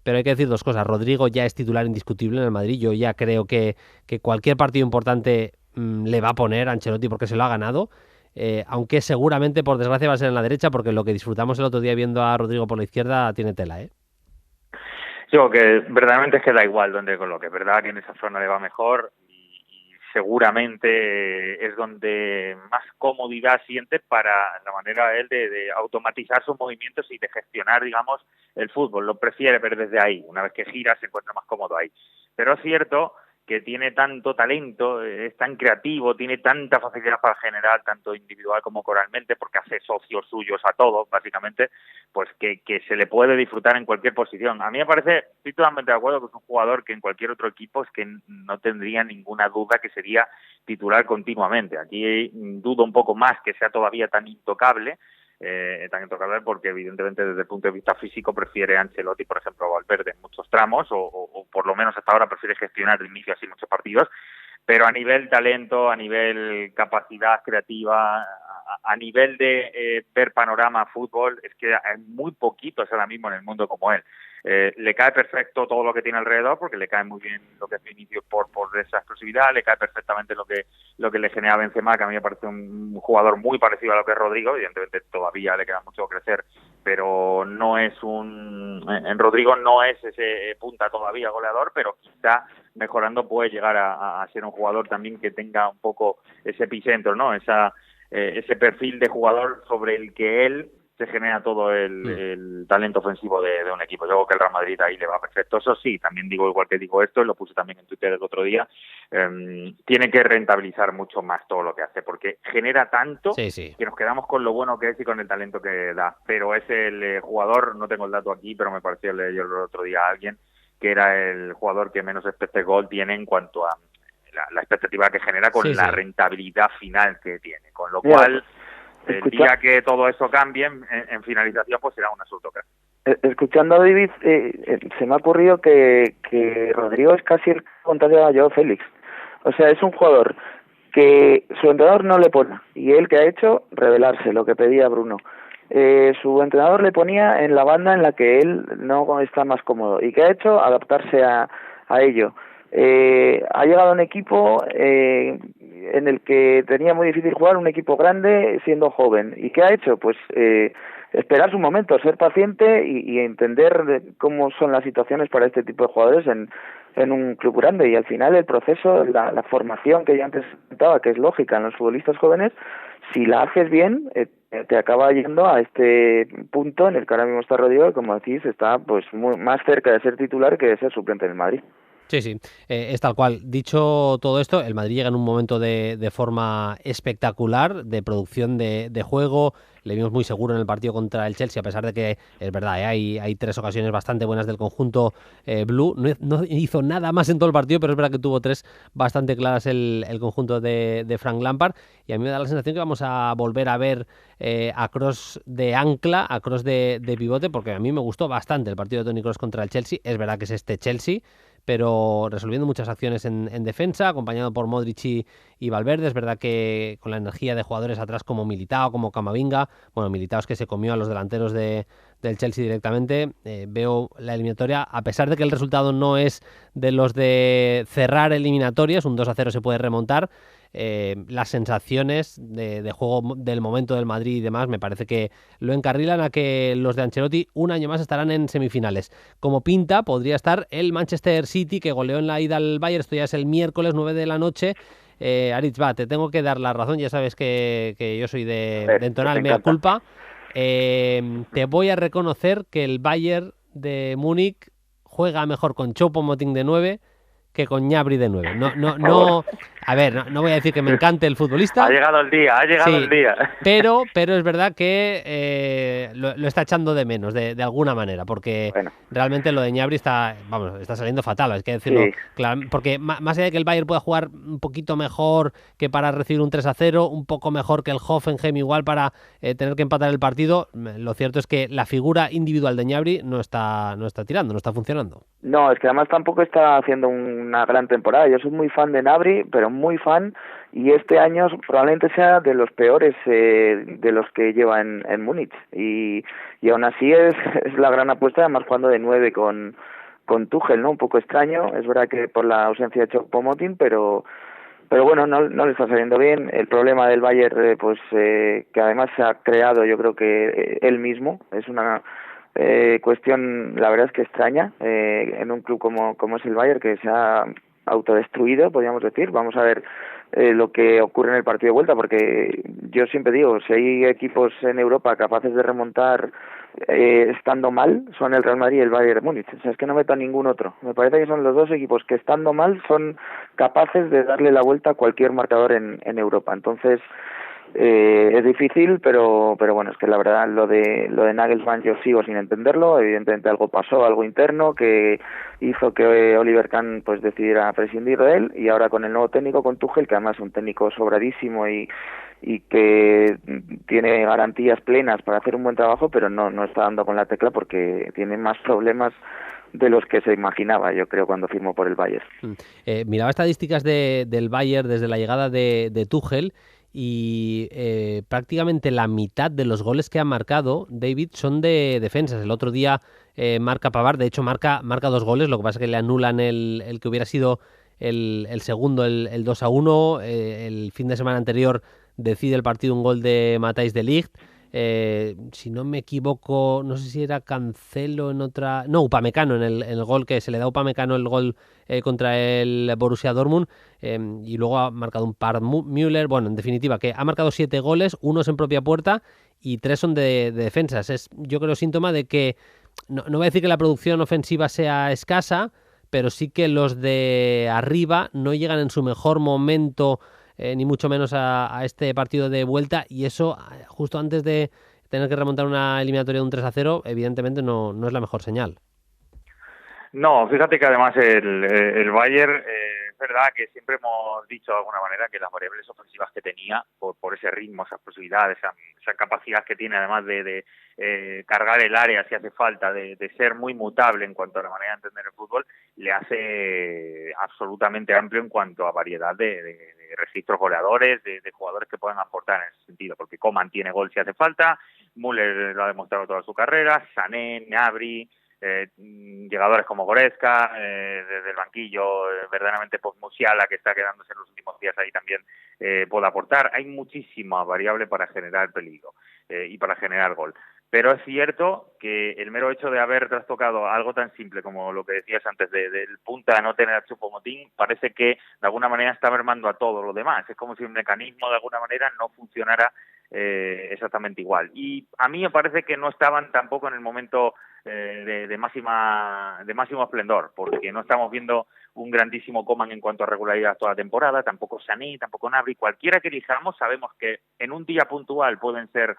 Pero hay que decir dos cosas: Rodrigo ya es titular indiscutible en el Madrid. Yo ya creo que cualquier partido importante le va a poner a Ancelotti porque se lo ha ganado. Aunque seguramente, por desgracia, va a ser en la derecha, porque lo que disfrutamos el otro día viendo a Rodrigo por la izquierda tiene tela, Yo que verdaderamente es que da igual donde coloque, ¿verdad? Que en esa zona le va mejor, y seguramente es donde más comodidad siente para la manera él de automatizar sus movimientos y de gestionar, digamos, el fútbol. Lo prefiere ver desde ahí. Una vez que gira se encuentra más cómodo ahí. Pero es cierto que tiene tanto talento, es tan creativo, tiene tanta facilidad para generar, tanto individual como coralmente, porque hace socios suyos a todos, básicamente, pues que se le puede disfrutar en cualquier posición. A mí me parece, estoy totalmente de acuerdo, que es un jugador que en cualquier otro equipo es que no tendría ninguna duda que sería titular continuamente. Aquí dudo un poco más que sea todavía tan intocable, porque evidentemente desde el punto de vista físico prefiere Ancelotti, por ejemplo, a Valverde en muchos tramos, o por lo menos hasta ahora prefiere gestionar de inicio así muchos partidos, pero a nivel talento, a nivel capacidad creativa, a nivel de ver panorama fútbol, es que hay muy poquitos ahora mismo en el mundo como él. Le cae perfecto todo lo que tiene alrededor, porque le cae muy bien lo que es Vinicius por esa explosividad, le cae perfectamente lo que le genera Benzema, que a mí me parece un jugador muy parecido a lo que es Rodrigo. Evidentemente todavía le queda mucho que crecer, pero no es en Rodrigo no es ese punta todavía goleador, pero quizá mejorando puede llegar a ser un jugador también que tenga un poco ese epicentro, ¿no? Ese perfil de jugador sobre el que él se genera todo el talento ofensivo de un equipo. Yo creo que el Real Madrid ahí le va perfecto. Eso sí, también digo, igual que digo esto, lo puse también en Twitter el otro día, tiene que rentabilizar mucho más todo lo que hace, porque genera tanto que nos quedamos con lo bueno que es y con el talento que da. Pero es el jugador, no tengo el dato aquí, pero me pareció leer yo el otro día a alguien, que era el jugador que menos expected goal tiene en cuanto a la expectativa que genera con la rentabilidad final que tiene. Con lo cual, el día que todo eso cambie en finalización, pues será un asunto claro. Escuchando a David, se me ha ocurrido que Rodrigo es casi el contrario a Joao Félix. O sea, es un jugador que su entrenador no le pone, y él que ha hecho revelarse lo que pedía Bruno. Su entrenador le ponía en la banda en la que él no está más cómodo, y que ha hecho adaptarse a ello. Ha llegado a un equipo en el que tenía muy difícil jugar, un equipo grande siendo joven. ¿Y qué ha hecho? Pues esperar su momento, ser paciente y entender cómo son las situaciones para este tipo de jugadores en un club grande. Y al final el proceso, la formación que ya antes comentaba, que es lógica en los futbolistas jóvenes, si la haces bien, te acaba yendo a este punto en el que ahora mismo está Rodrigo, y como decís, está pues más cerca de ser titular que de ser suplente en el Madrid. Sí, es tal cual. Dicho todo esto, el Madrid llega en un momento de forma espectacular, de producción de juego. Le vimos muy seguro en el partido contra el Chelsea, a pesar de que es verdad, hay 3 ocasiones bastante buenas del conjunto blue. No hizo nada más en todo el partido, pero es verdad que tuvo 3 bastante claras el conjunto de Frank Lampard. Y a mí me da la sensación que vamos a volver a ver a Kroos de ancla, a Kroos de pivote, porque a mí me gustó bastante el partido de Toni Kroos contra el Chelsea. Es verdad que es este Chelsea, pero resolviendo muchas acciones en defensa, acompañado por Modric y Valverde. Es verdad que con la energía de jugadores atrás como Militao, como Camavinga, bueno, Militao es que se comió a los delanteros del Chelsea directamente. Veo la eliminatoria, a pesar de que el resultado no es de los de cerrar eliminatorias, un 2-0 se puede remontar. Las sensaciones de juego del momento del Madrid y demás me parece que lo encarrilan a que los de Ancelotti un año más estarán en semifinales. Como pinta, podría estar el Manchester City, que goleó en la ida al Bayern. Esto ya es el miércoles 9 de la noche. Aritz, te tengo que dar la razón, ya sabes que yo soy de entonar el mea culpa. Te voy a reconocer que el Bayern de Múnich juega mejor con Choupo-Moting de 9 que con Gnabry de 9. No, a ver, no voy a decir que me encante el futbolista. Ha llegado el día. Pero es verdad que lo está echando de menos, de alguna manera, porque realmente lo de Gnabry está saliendo fatal, hay que decirlo. Sí. Claro, porque más allá de que el Bayern pueda jugar un poquito mejor que para recibir un 3-0, un poco mejor que el Hoffenheim igual para tener que empatar el partido, lo cierto es que la figura individual de Gnabry no está tirando, no está funcionando. No, es que además tampoco está haciendo una gran temporada. Yo soy muy fan de Gnabry, pero muy fan, y este año probablemente sea de los peores de los que lleva en Múnich, y aún así es la gran apuesta, además jugando de 9 con Tuchel, ¿no? Un poco extraño, es verdad que por la ausencia de Choupo-Moting, pero bueno, no le está saliendo bien. El problema del Bayern, que además se ha creado, yo creo que él mismo, es una cuestión, la verdad es que extraña, en un club como es el Bayern, que se ha autodestruido, podríamos decir. Vamos a ver lo que ocurre en el partido de vuelta, porque yo siempre digo, si hay equipos en Europa capaces de remontar estando mal son el Real Madrid y el Bayern de Múnich. O sea, es que no meto a ningún otro. Me parece que son los dos equipos que estando mal son capaces de darle la vuelta a cualquier marcador en Europa. Entonces es difícil, pero bueno, es que la verdad lo de Nagelsmann yo sigo sin entenderlo. Evidentemente algo pasó, algo interno que hizo que Oliver Kahn pues decidiera prescindir de él, y ahora con el nuevo técnico, con Tuchel, que además es un técnico sobradísimo y que tiene garantías plenas para hacer un buen trabajo, pero no está dando con la tecla porque tiene más problemas de los que se imaginaba, yo creo, cuando firmó por el Bayern. Miraba estadísticas del Bayern desde la llegada de Tuchel y prácticamente la mitad de los goles que ha marcado David son de defensas. El otro día marca Pavard, de hecho marca 2 goles, lo que pasa es que le anulan el que hubiera sido el segundo, el 2-1. El fin de semana anterior decide el partido un gol de Matthijs de Ligt. Si no me equivoco, no sé si era Cancelo en otra... No, Upamecano en el gol que se le da a Upamecano, el gol contra el Borussia Dortmund, y luego ha marcado un par Müller. Bueno, en definitiva, que ha marcado 7 goles, 1 en propia puerta y 3 son de defensas. Es, yo creo, síntoma de que, no voy a decir que la producción ofensiva sea escasa, pero sí que los de arriba no llegan en su mejor momento, ni mucho menos a este partido de vuelta, y eso justo antes de tener que remontar una eliminatoria de un 3-0, evidentemente no es la mejor señal. No, fíjate que además el Bayern, es verdad que siempre hemos dicho de alguna manera que las variables ofensivas que tenía, por ese ritmo, esa explosividad, esa capacidad que tiene además de cargar el área si hace falta, de ser muy mutable en cuanto a la manera de entender el fútbol, le hace absolutamente amplio en cuanto a variedad de registros goleadores, de jugadores que puedan aportar en ese sentido, porque Coman tiene gol si hace falta, Müller lo ha demostrado toda su carrera, Sané, Gnabry, llegadores como Goretzka, desde el banquillo, verdaderamente pues Musiala, que está quedándose en los últimos días ahí, también puede aportar. Hay muchísima variable para generar peligro y para generar gol. Pero es cierto que el mero hecho de haber trastocado algo tan simple como lo que decías antes del punta no tener a Choupo-Moting, parece que de alguna manera está mermando a todo lo demás. Es como si el mecanismo de alguna manera no funcionara exactamente igual. Y a mí me parece que no estaban tampoco en el momento de máximo esplendor, porque no estamos viendo un grandísimo Coman en cuanto a regularidad toda la temporada, tampoco Sané, tampoco Gnabry. Cualquiera que elijamos sabemos que en un día puntual pueden ser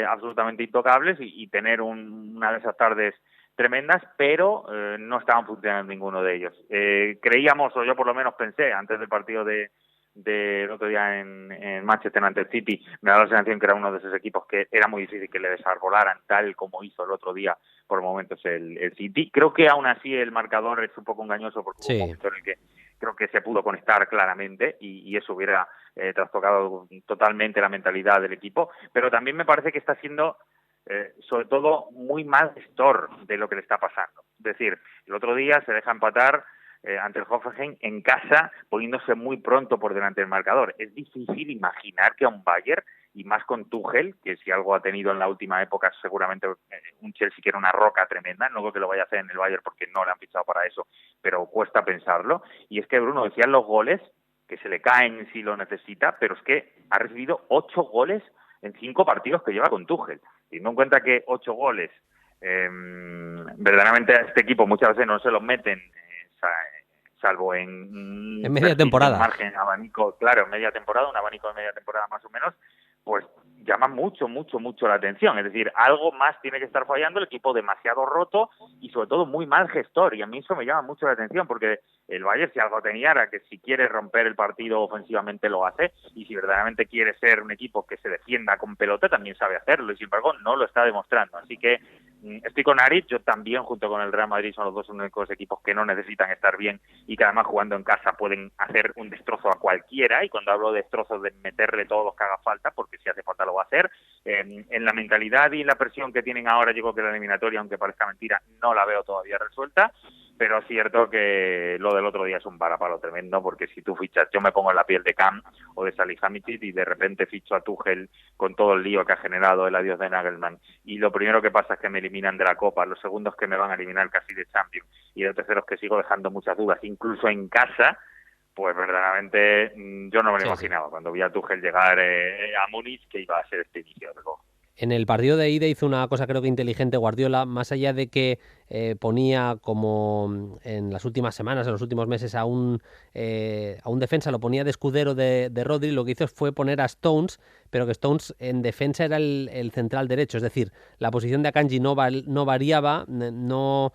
absolutamente intocables y tener una de esas tardes tremendas, pero no estaban funcionando ninguno de ellos. Creíamos, o yo por lo menos pensé, antes del partido del otro día en Manchester ante el City, me da la sensación que era uno de esos equipos que era muy difícil que le desarbolaran tal como hizo el otro día por momentos el City. Creo que aún así el marcador es un poco engañoso porque hubo un momento en el que creo que se pudo conectar claramente y eso hubiera trastocado totalmente la mentalidad del equipo, pero también me parece que está siendo sobre todo muy mal gestor de lo que le está pasando. Es decir, el otro día se deja empatar ante el Hoffenheim en casa, poniéndose muy pronto por delante del marcador. Es difícil imaginar que a un Bayern, y más con Tuchel, que si algo ha tenido en la última época seguramente un Chelsea que era una roca tremenda, no creo que lo vaya a hacer en el Bayern porque no le han fichado para eso, pero cuesta pensarlo. Y es que Bruno decía los goles, que se le caen si lo necesita, pero es que ha recibido 8 goles en 5 partidos que lleva con Tuchel. Teniendo en cuenta que 8 goles verdaderamente a este equipo muchas veces no se los meten, salvo en media temporada. Margen, abanico, claro, en media temporada, un abanico de media temporada más o menos, pues llama mucho la atención. Es decir, algo más tiene que estar fallando, el equipo demasiado roto y sobre todo muy mal gestor. Y a mí eso me llama mucho la atención porque el Bayern, si algo tenía, era que si quiere romper el partido ofensivamente lo hace, y si verdaderamente quiere ser un equipo que se defienda con pelota también sabe hacerlo, y sin embargo no lo está demostrando. Así que estoy con Aritz, yo también junto con el Real Madrid son los dos únicos equipos que no necesitan estar bien y que además jugando en casa pueden hacer un destrozo a cualquiera, y cuando hablo de destrozos de meterle todos los que haga falta, porque si hace falta lo va a hacer. En la mentalidad y la presión que tienen ahora, yo creo que la eliminatoria, aunque parezca mentira, no la veo todavía resuelta, pero es cierto que lo del otro día es un varapalo tremendo, porque si tú fichas, yo me pongo en la piel de Kahn o de Salihamidzic y de repente ficho a Tuchel con todo el lío que ha generado el adiós de Nagelsmann, y lo primero que pasa es que me eliminan de la Copa, los segundos que me van a eliminar casi de Champions, y los terceros que sigo dejando muchas dudas, incluso en casa, pues verdaderamente yo no me lo imaginaba cuando vi a Tuchel llegar a Múnich que iba a ser este inicio de juego. En el partido de ida hizo una cosa creo que inteligente Guardiola, más allá de que ponía como en las últimas semanas, en los últimos meses a un defensa, lo ponía de escudero de Rodri, lo que hizo fue poner a Stones, pero que Stones en defensa era el central derecho, es decir, la posición de Akanji no variaba, no,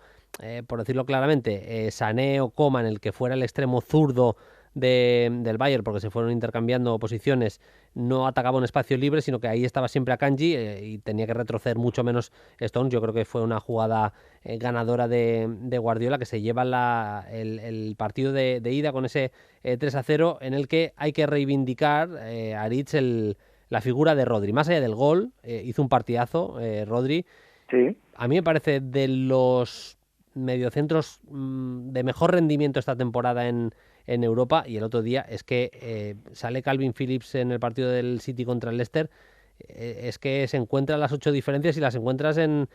por decirlo claramente, Sané o Coman, el que fuera el extremo zurdo del Bayern, porque se fueron intercambiando posiciones, no atacaba un espacio libre, sino que ahí estaba siempre Akanji y tenía que retroceder mucho menos Stones. Yo creo que fue una jugada ganadora de Guardiola, que se lleva el partido de ida con ese 3-0, en el que hay que reivindicar a Aritz la figura de Rodri. Más allá del gol, hizo un partidazo Rodri. Sí. A mí me parece de los mediocentros de mejor rendimiento esta temporada en Europa, y el otro día es que sale Calvin Phillips en el partido del City contra el Leicester, es que se encuentran las 8 diferencias y las encuentras en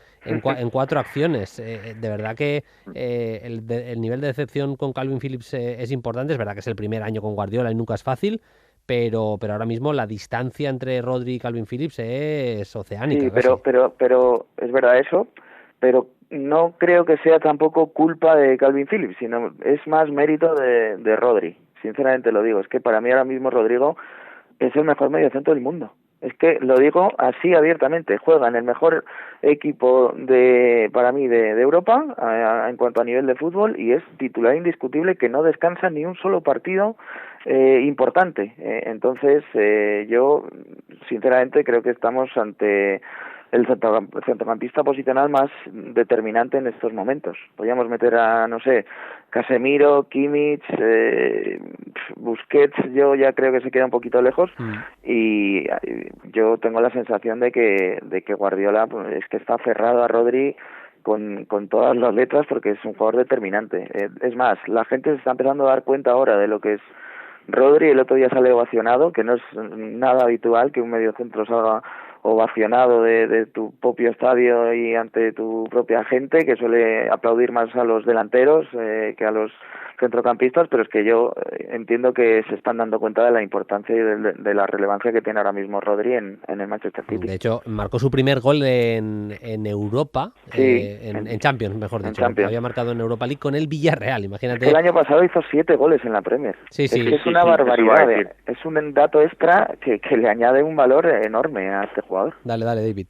4 acciones. De verdad que el nivel de decepción con Calvin Phillips es importante. Es verdad que es el primer año con Guardiola y nunca es fácil, pero ahora mismo la distancia entre Rodri y Calvin Phillips es oceánica. Sí, pero es verdad eso, pero no creo que sea tampoco culpa de Calvin Phillips, sino es más mérito de Rodri. Sinceramente lo digo, es que para mí ahora mismo Rodrigo es el mejor mediocentro del mundo. Es que lo digo así abiertamente, juega en el mejor equipo para mí de Europa en cuanto a nivel de fútbol, y es titular indiscutible, que no descansa ni un solo partido importante. Entonces yo sinceramente creo que estamos ante el centrocampista posicional más determinante en estos momentos. Podríamos meter a, no sé, Casemiro, Kimmich, Busquets, yo ya creo que se queda un poquito lejos, y yo tengo la sensación de que Guardiola pues, es que está aferrado a Rodri con todas las letras, porque es un jugador determinante. Es más, la gente se está empezando a dar cuenta ahora de lo que es Rodri. El otro día sale ovacionado, que no es nada habitual que un mediocentro salga ovacionado de tu propio estadio y ante tu propia gente, que suele aplaudir más a los delanteros que a los centrocampistas, pero es que yo entiendo que se están dando cuenta de la importancia y de la relevancia que tiene ahora mismo Rodri en el Manchester City. De hecho, marcó su primer gol en Europa, sí, en Champions, mejor dicho. Champions. Había marcado en Europa League con el Villarreal, imagínate. Es que el año pasado hizo 7 goles en la Premier. Sí, sí. Es una barbaridad. Es un dato extra que le añade un valor enorme a este jugador. Dale, David.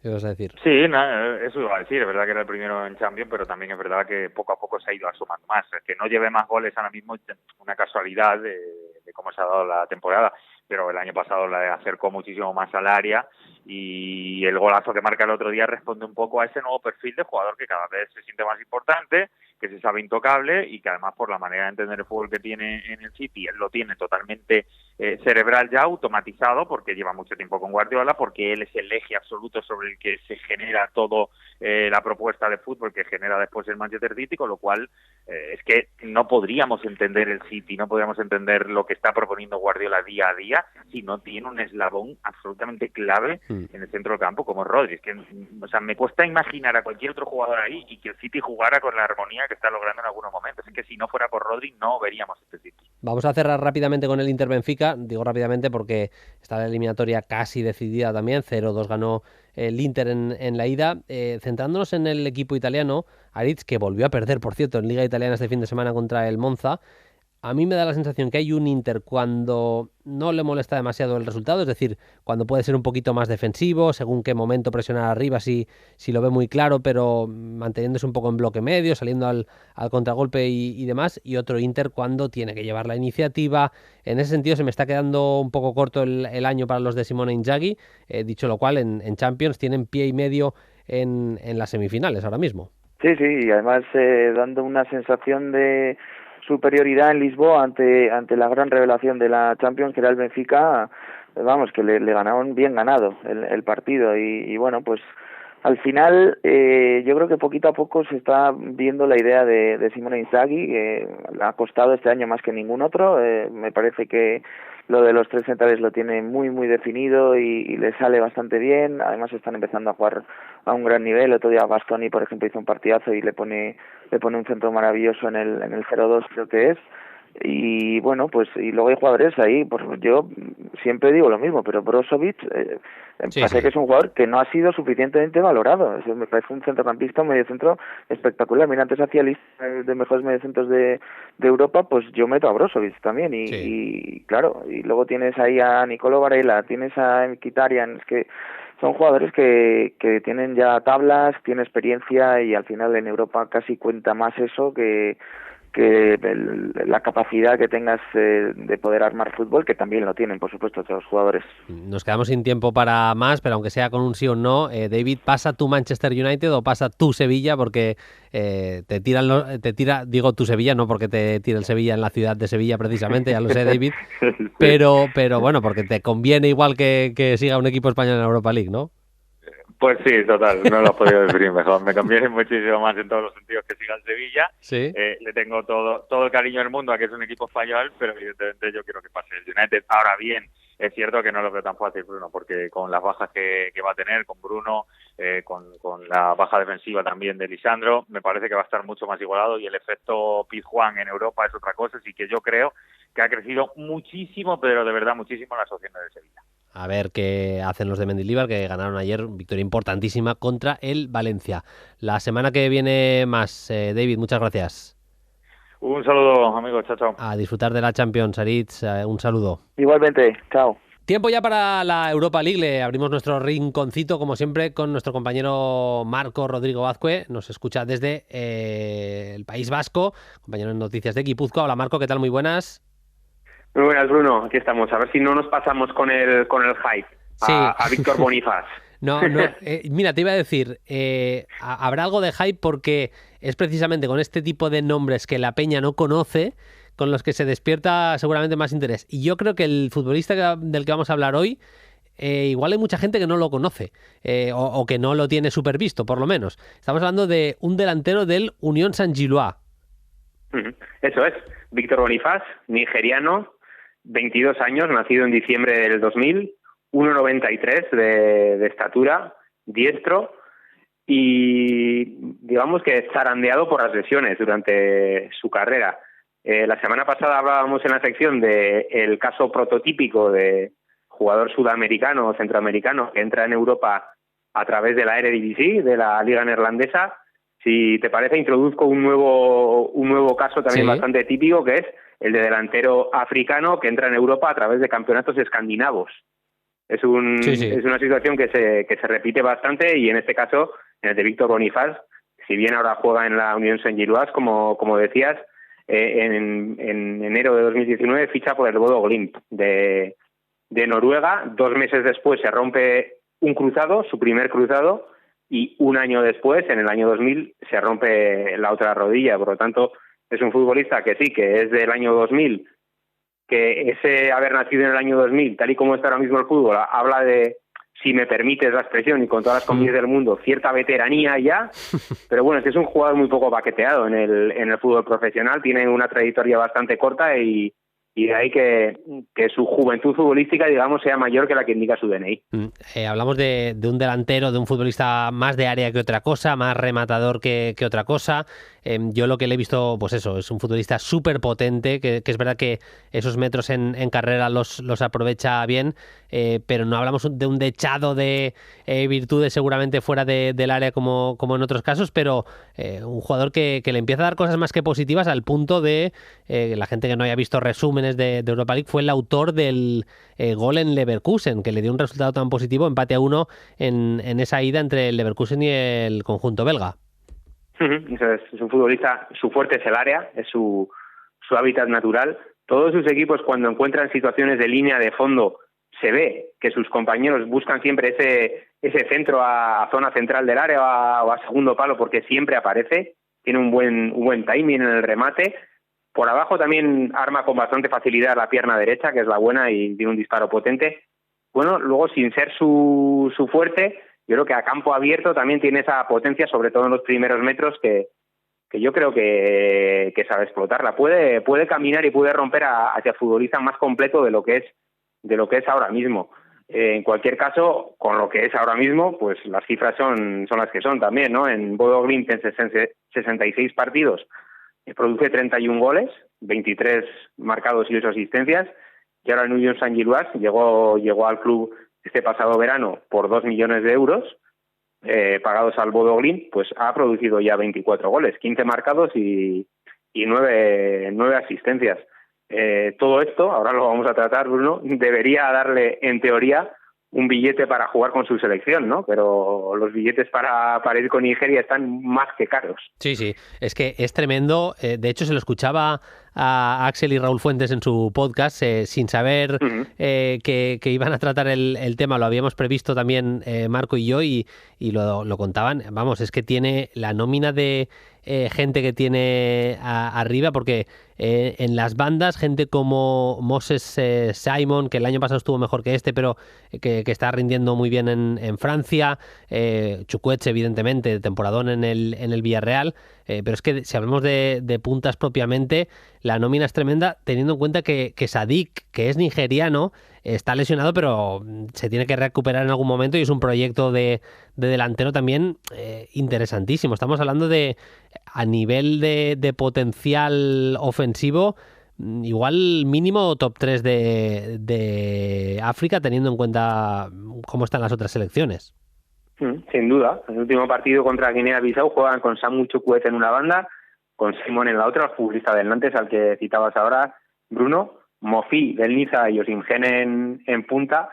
¿Qué vas a decir? Sí, eso iba a decir. Es verdad que era el primero en Champions, pero también es verdad que poco a poco se ha ido sumando más. Que no lleve más goles ahora mismo es una casualidad de cómo se ha dado la temporada, pero el año pasado la acercó muchísimo más al área, y el golazo que marca el otro día responde un poco a ese nuevo perfil de jugador que cada vez se siente más importante, que se sabe intocable, y que además por la manera de entender el fútbol que tiene en el City, él lo tiene totalmente cerebral ya, automatizado, porque lleva mucho tiempo con Guardiola, porque él es el eje absoluto sobre el que se genera todo la propuesta de fútbol que genera después el Manchester City, con lo cual es que no podríamos entender el City, no podríamos entender lo que está proponiendo Guardiola día a día si no tiene un eslabón absolutamente clave en el centro del campo como Rodri. Es que, o sea, me cuesta imaginar a cualquier otro jugador ahí y que el City jugara con la armonía que está logrando en algunos momentos. Es que si no fuera por Rodri no veríamos este City. Vamos a cerrar rápidamente con el Inter Benfica. Digo rápidamente porque está la eliminatoria casi decidida también. 0-2 ganó el Inter en la ida. Centrándonos en el equipo italiano, Aritz, que volvió a perder, por cierto, en Liga Italiana este fin de semana contra el Monza. A mí me da la sensación que hay un Inter cuando no le molesta demasiado el resultado, es decir, cuando puede ser un poquito más defensivo, según qué momento presionar arriba, si lo ve muy claro, pero manteniéndose un poco en bloque medio, saliendo al contragolpe y demás, y otro Inter cuando tiene que llevar la iniciativa. En ese sentido se me está quedando un poco corto el año para los de Simone Inzaghi, dicho lo cual en Champions tienen pie y medio en las semifinales ahora mismo. Sí, y además dando una sensación de superioridad en Lisboa ante la gran revelación de la Champions, que era el Benfica. Vamos, que le ganaron bien ganado el partido, y bueno, pues al final yo creo que poquito a poco se está viendo la idea de Simone Inzaghi, que le ha costado este año más que ningún otro. Me parece que lo de los 3 centrales lo tiene muy muy definido y le sale bastante bien. Además están empezando a jugar a un gran nivel. El otro día Bastoni, por ejemplo, hizo un partidazo y le pone un centro maravilloso en el 0-2, creo que es. Y bueno, pues y luego hay jugadores ahí, pues yo siempre digo lo mismo, pero Brozovic Sí, parece que es un jugador que no ha sido suficientemente valorado. Eso me parece un centrocampista, un mediocentro espectacular. Mira, antes hacía lista de mejores mediocentros de Europa, pues yo meto a Brozovic también y claro, y luego tienes ahí a Nicolo Varela, tienes a Mkhitaryan, es que son jugadores que tienen ya tablas, tienen experiencia y al final en Europa casi cuenta más eso que la capacidad que tengas de poder armar fútbol, que también lo tienen, por supuesto, todos los jugadores. Nos quedamos sin tiempo para más, pero aunque sea con un sí o un no, David, ¿pasa tu Manchester United o pasa tu Sevilla? Porque digo tu Sevilla, no porque te tira el Sevilla en la ciudad de Sevilla precisamente, ya lo sé, David, Sí. pero bueno, porque te conviene igual que siga un equipo español en la Europa League, ¿no? Pues sí, total, no lo has podido definir mejor. Me conviene muchísimo más en todos los sentidos que siga el Sevilla. Sí. Le tengo todo el cariño del mundo a que es un equipo español, pero evidentemente yo quiero que pase el United. Ahora bien, es cierto que no lo veo tan fácil, Bruno, porque con las bajas que va a tener, con Bruno, con la baja defensiva también de Lisandro, me parece que va a estar mucho más igualado y el efecto Pizjuán en Europa es otra cosa, así que yo creo que ha crecido muchísimo, pero de verdad muchísimo las opciones de Sevilla. A ver qué hacen los de Mendilibar, que ganaron ayer, victoria importantísima contra el Valencia. La semana que viene más, David, muchas gracias. Un saludo, amigos, chao, chao. A disfrutar de la Champions, Aritz, un saludo. Igualmente, chao. Tiempo ya para la Europa League, le abrimos nuestro rinconcito, como siempre, con nuestro compañero Marco Rodrigo Vázquez, nos escucha desde el País Vasco, compañero en Noticias de Guipúzcoa. Hola Marco, ¿qué tal? Muy buenas. Muy buenas, Bruno, aquí estamos, a ver si no nos pasamos con el hype Sí. a Víctor Bonifaz. No, mira, te iba a decir, habrá algo de hype porque es precisamente con este tipo de nombres que la peña no conoce con los que se despierta seguramente más interés. Y yo creo que el futbolista del que vamos a hablar hoy, igual hay mucha gente que no lo conoce o que no lo tiene súper visto, por lo menos. Estamos hablando de un delantero del Unión Saint-Gilloise. Eso es, Víctor Bonifaz, nigeriano, 22 años, nacido en diciembre del 2000, 1,93 de estatura, diestro y digamos que zarandeado por las lesiones durante su carrera. La semana pasada hablábamos en la sección del caso prototípico de jugador sudamericano o centroamericano que entra en Europa a través de la Eredivisie, de la liga neerlandesa. Si te parece, introduzco un nuevo caso también bastante típico, que es el de delantero africano que entra en Europa a través de campeonatos escandinavos. Es una situación que se repite bastante y en este caso, en el de Víctor Bonifaz, si bien ahora juega en la Unión Saint-Gilloise, como decías, en enero de 2019 ficha por el Bodo Glimt de Noruega. 2 meses después se rompe un cruzado, su primer cruzado, y un año después, en el año 2000, se rompe la otra rodilla. Por lo tanto, es un futbolista que sí, que es del año 2000, que ese haber nacido en el año 2000, tal y como está ahora mismo el fútbol, habla de, si me permites la expresión y con todas las comillas del mundo, cierta veteranía ya, pero bueno, es un jugador muy poco paqueteado en el fútbol profesional, tiene una trayectoria bastante corta y de ahí que su juventud futbolística, digamos, sea mayor que la que indica su DNI. Hablamos de un delantero, de un futbolista más de área que otra cosa, más rematador que otra cosa. Yo lo que le he visto, pues eso, es un futbolista súper potente, que es verdad que esos metros en carrera los aprovecha bien, pero no hablamos de un dechado de virtudes seguramente fuera del área como en otros casos, pero un jugador que le empieza a dar cosas más que positivas al punto de la gente que no haya visto resúmenes de Europa League, fue el autor del gol en Leverkusen, que le dio un resultado tan positivo, empate a 1 en esa ida entre el Leverkusen y el conjunto belga. Es un futbolista, su fuerte es el área, es su hábitat natural. Todos sus equipos, cuando encuentran situaciones de línea de fondo, se ve que sus compañeros buscan siempre ese centro a zona central del área o a segundo palo, porque siempre aparece, tiene un buen timing en el remate. Por abajo también arma con bastante facilidad la pierna derecha, que es la buena, y tiene un disparo potente. Bueno, luego, sin ser su fuerte, yo creo que a campo abierto también tiene esa potencia, sobre todo en los primeros metros, que yo creo que sabe explotarla. Puede caminar y puede romper hacia futbolista más completo de lo que es ahora mismo. En cualquier caso, con lo que es ahora mismo, pues las cifras son las que son también, ¿no? En Bodo Glimt, en 66 partidos, produce 31 goles, 23 marcados y 8 asistencias, y ahora el Unión Saint-Gilloise llegó al club este pasado verano por 2 millones de euros, pagados al Bodo Glimt, pues ha producido ya 24 goles, 15 marcados y 9 asistencias. Todo esto, ahora lo vamos a tratar, Bruno, debería darle, en teoría, un billete para jugar con su selección, ¿no? Pero los billetes para ir con Nigeria están más que caros. Sí, es que es tremendo. De hecho, se lo escuchaba a Axel y Raúl Fuentes en su podcast, sin saber que iban a tratar el tema. Lo habíamos previsto también Marco y yo, y lo contaban. Vamos, es que tiene la nómina de gente que tiene arriba, porque en las bandas, gente como Moses Simon, que el año pasado estuvo mejor que este, pero que está rindiendo muy bien en Francia, Chukwueze, evidentemente, temporadón en el Villarreal, pero es que si hablamos de puntas propiamente, la nómina es tremenda, teniendo en cuenta que Sadik, que es nigeriano, está lesionado, pero se tiene que recuperar en algún momento, y es un proyecto de delantero también interesantísimo. Estamos hablando a nivel de potencial ofensivo, igual mínimo top 3 de África, teniendo en cuenta cómo están las otras selecciones. Sin duda. En el último partido contra Guinea-Bissau juegan con Samu Chukwueze en una banda, con Simon en la otra, el futbolista del Nantes al que citabas ahora, Bruno, Mofi del Niza y Osimhen en punta.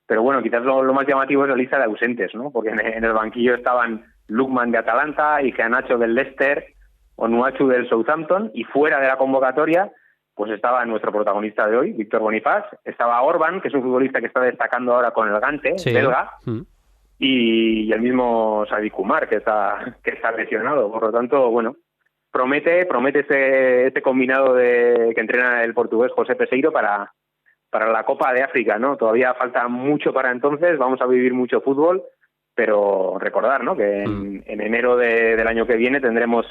Pero bueno, quizás lo más llamativo es la lista de ausentes, ¿no? Porque en el banquillo estaban Lukman de Atalanta, Iheanacho del Leicester, Onuachu del Southampton, y fuera de la convocatoria pues estaba nuestro protagonista de hoy, Víctor Bonifaz, estaba Orban, que es un futbolista que está destacando ahora con el Gante, belga, y el mismo Sadik Kumar, que está lesionado. Por lo tanto, bueno, promete este combinado que entrena el portugués José Peseiro para la Copa de África, ¿no? Todavía falta mucho para entonces, vamos a vivir mucho fútbol, pero recordar, ¿no?, que en enero del año que viene tendremos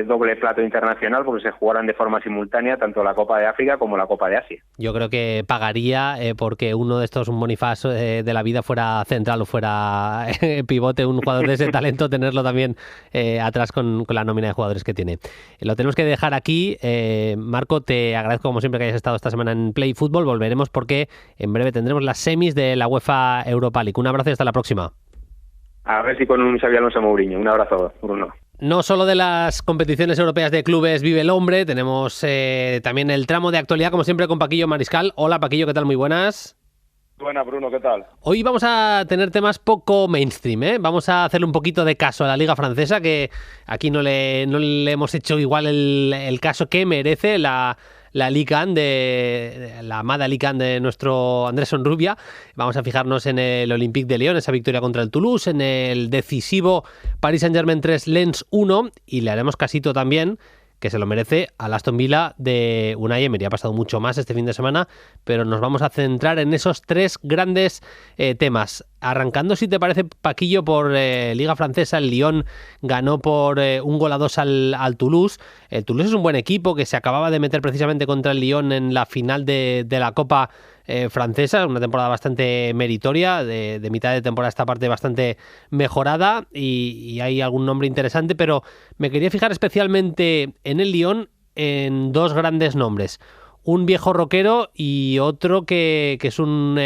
doble plato internacional, porque se jugarán de forma simultánea tanto la Copa de África como la Copa de Asia. Yo creo que pagaría porque uno de estos, un Bonifaz de la vida, fuera central o fuera pivote, un jugador de ese talento, tenerlo también atrás con la nómina de jugadores que tiene. Lo tenemos que dejar aquí. Marco, te agradezco como siempre que hayas estado esta semana en Play Fútbol. Volveremos porque en breve tendremos las semis de la UEFA Europa League. Un abrazo y hasta la próxima. A ver si con un Xabi Alonso Mourinho. Un abrazo, Bruno. No solo de las competiciones europeas de clubes vive el hombre, tenemos también el tramo de actualidad, como siempre, con Paquillo Mariscal. Hola, Paquillo, ¿qué tal? Muy buenas. Buenas, Bruno, ¿qué tal? Hoy vamos a tener temas poco mainstream, ¿eh? Vamos a hacerle un poquito de caso a la Liga Francesa, que aquí no le hemos hecho igual el caso que merece la Ligue 1 la amada Ligue 1 de nuestro Andrés Onrubia. Vamos a fijarnos en el Olympique de Lyon, esa victoria contra el Toulouse, en el decisivo Paris Saint-Germain 3, Lens 1, y le haremos casito también, que se lo merece, al Aston Villa de Unai Emery. Ha pasado mucho más este fin de semana, pero nos vamos a centrar en esos tres grandes temas. Arrancando, si te parece, Paquillo, por Liga Francesa, el Lyon ganó por 1-2 al Toulouse. El Toulouse es un buen equipo que se acababa de meter precisamente contra el Lyon en la final de la Copa francesa, una temporada bastante meritoria, de mitad de temporada esta parte bastante mejorada, y hay algún nombre interesante, pero me quería fijar especialmente en el Lyon, en dos grandes nombres. Un viejo rockero y otro que es un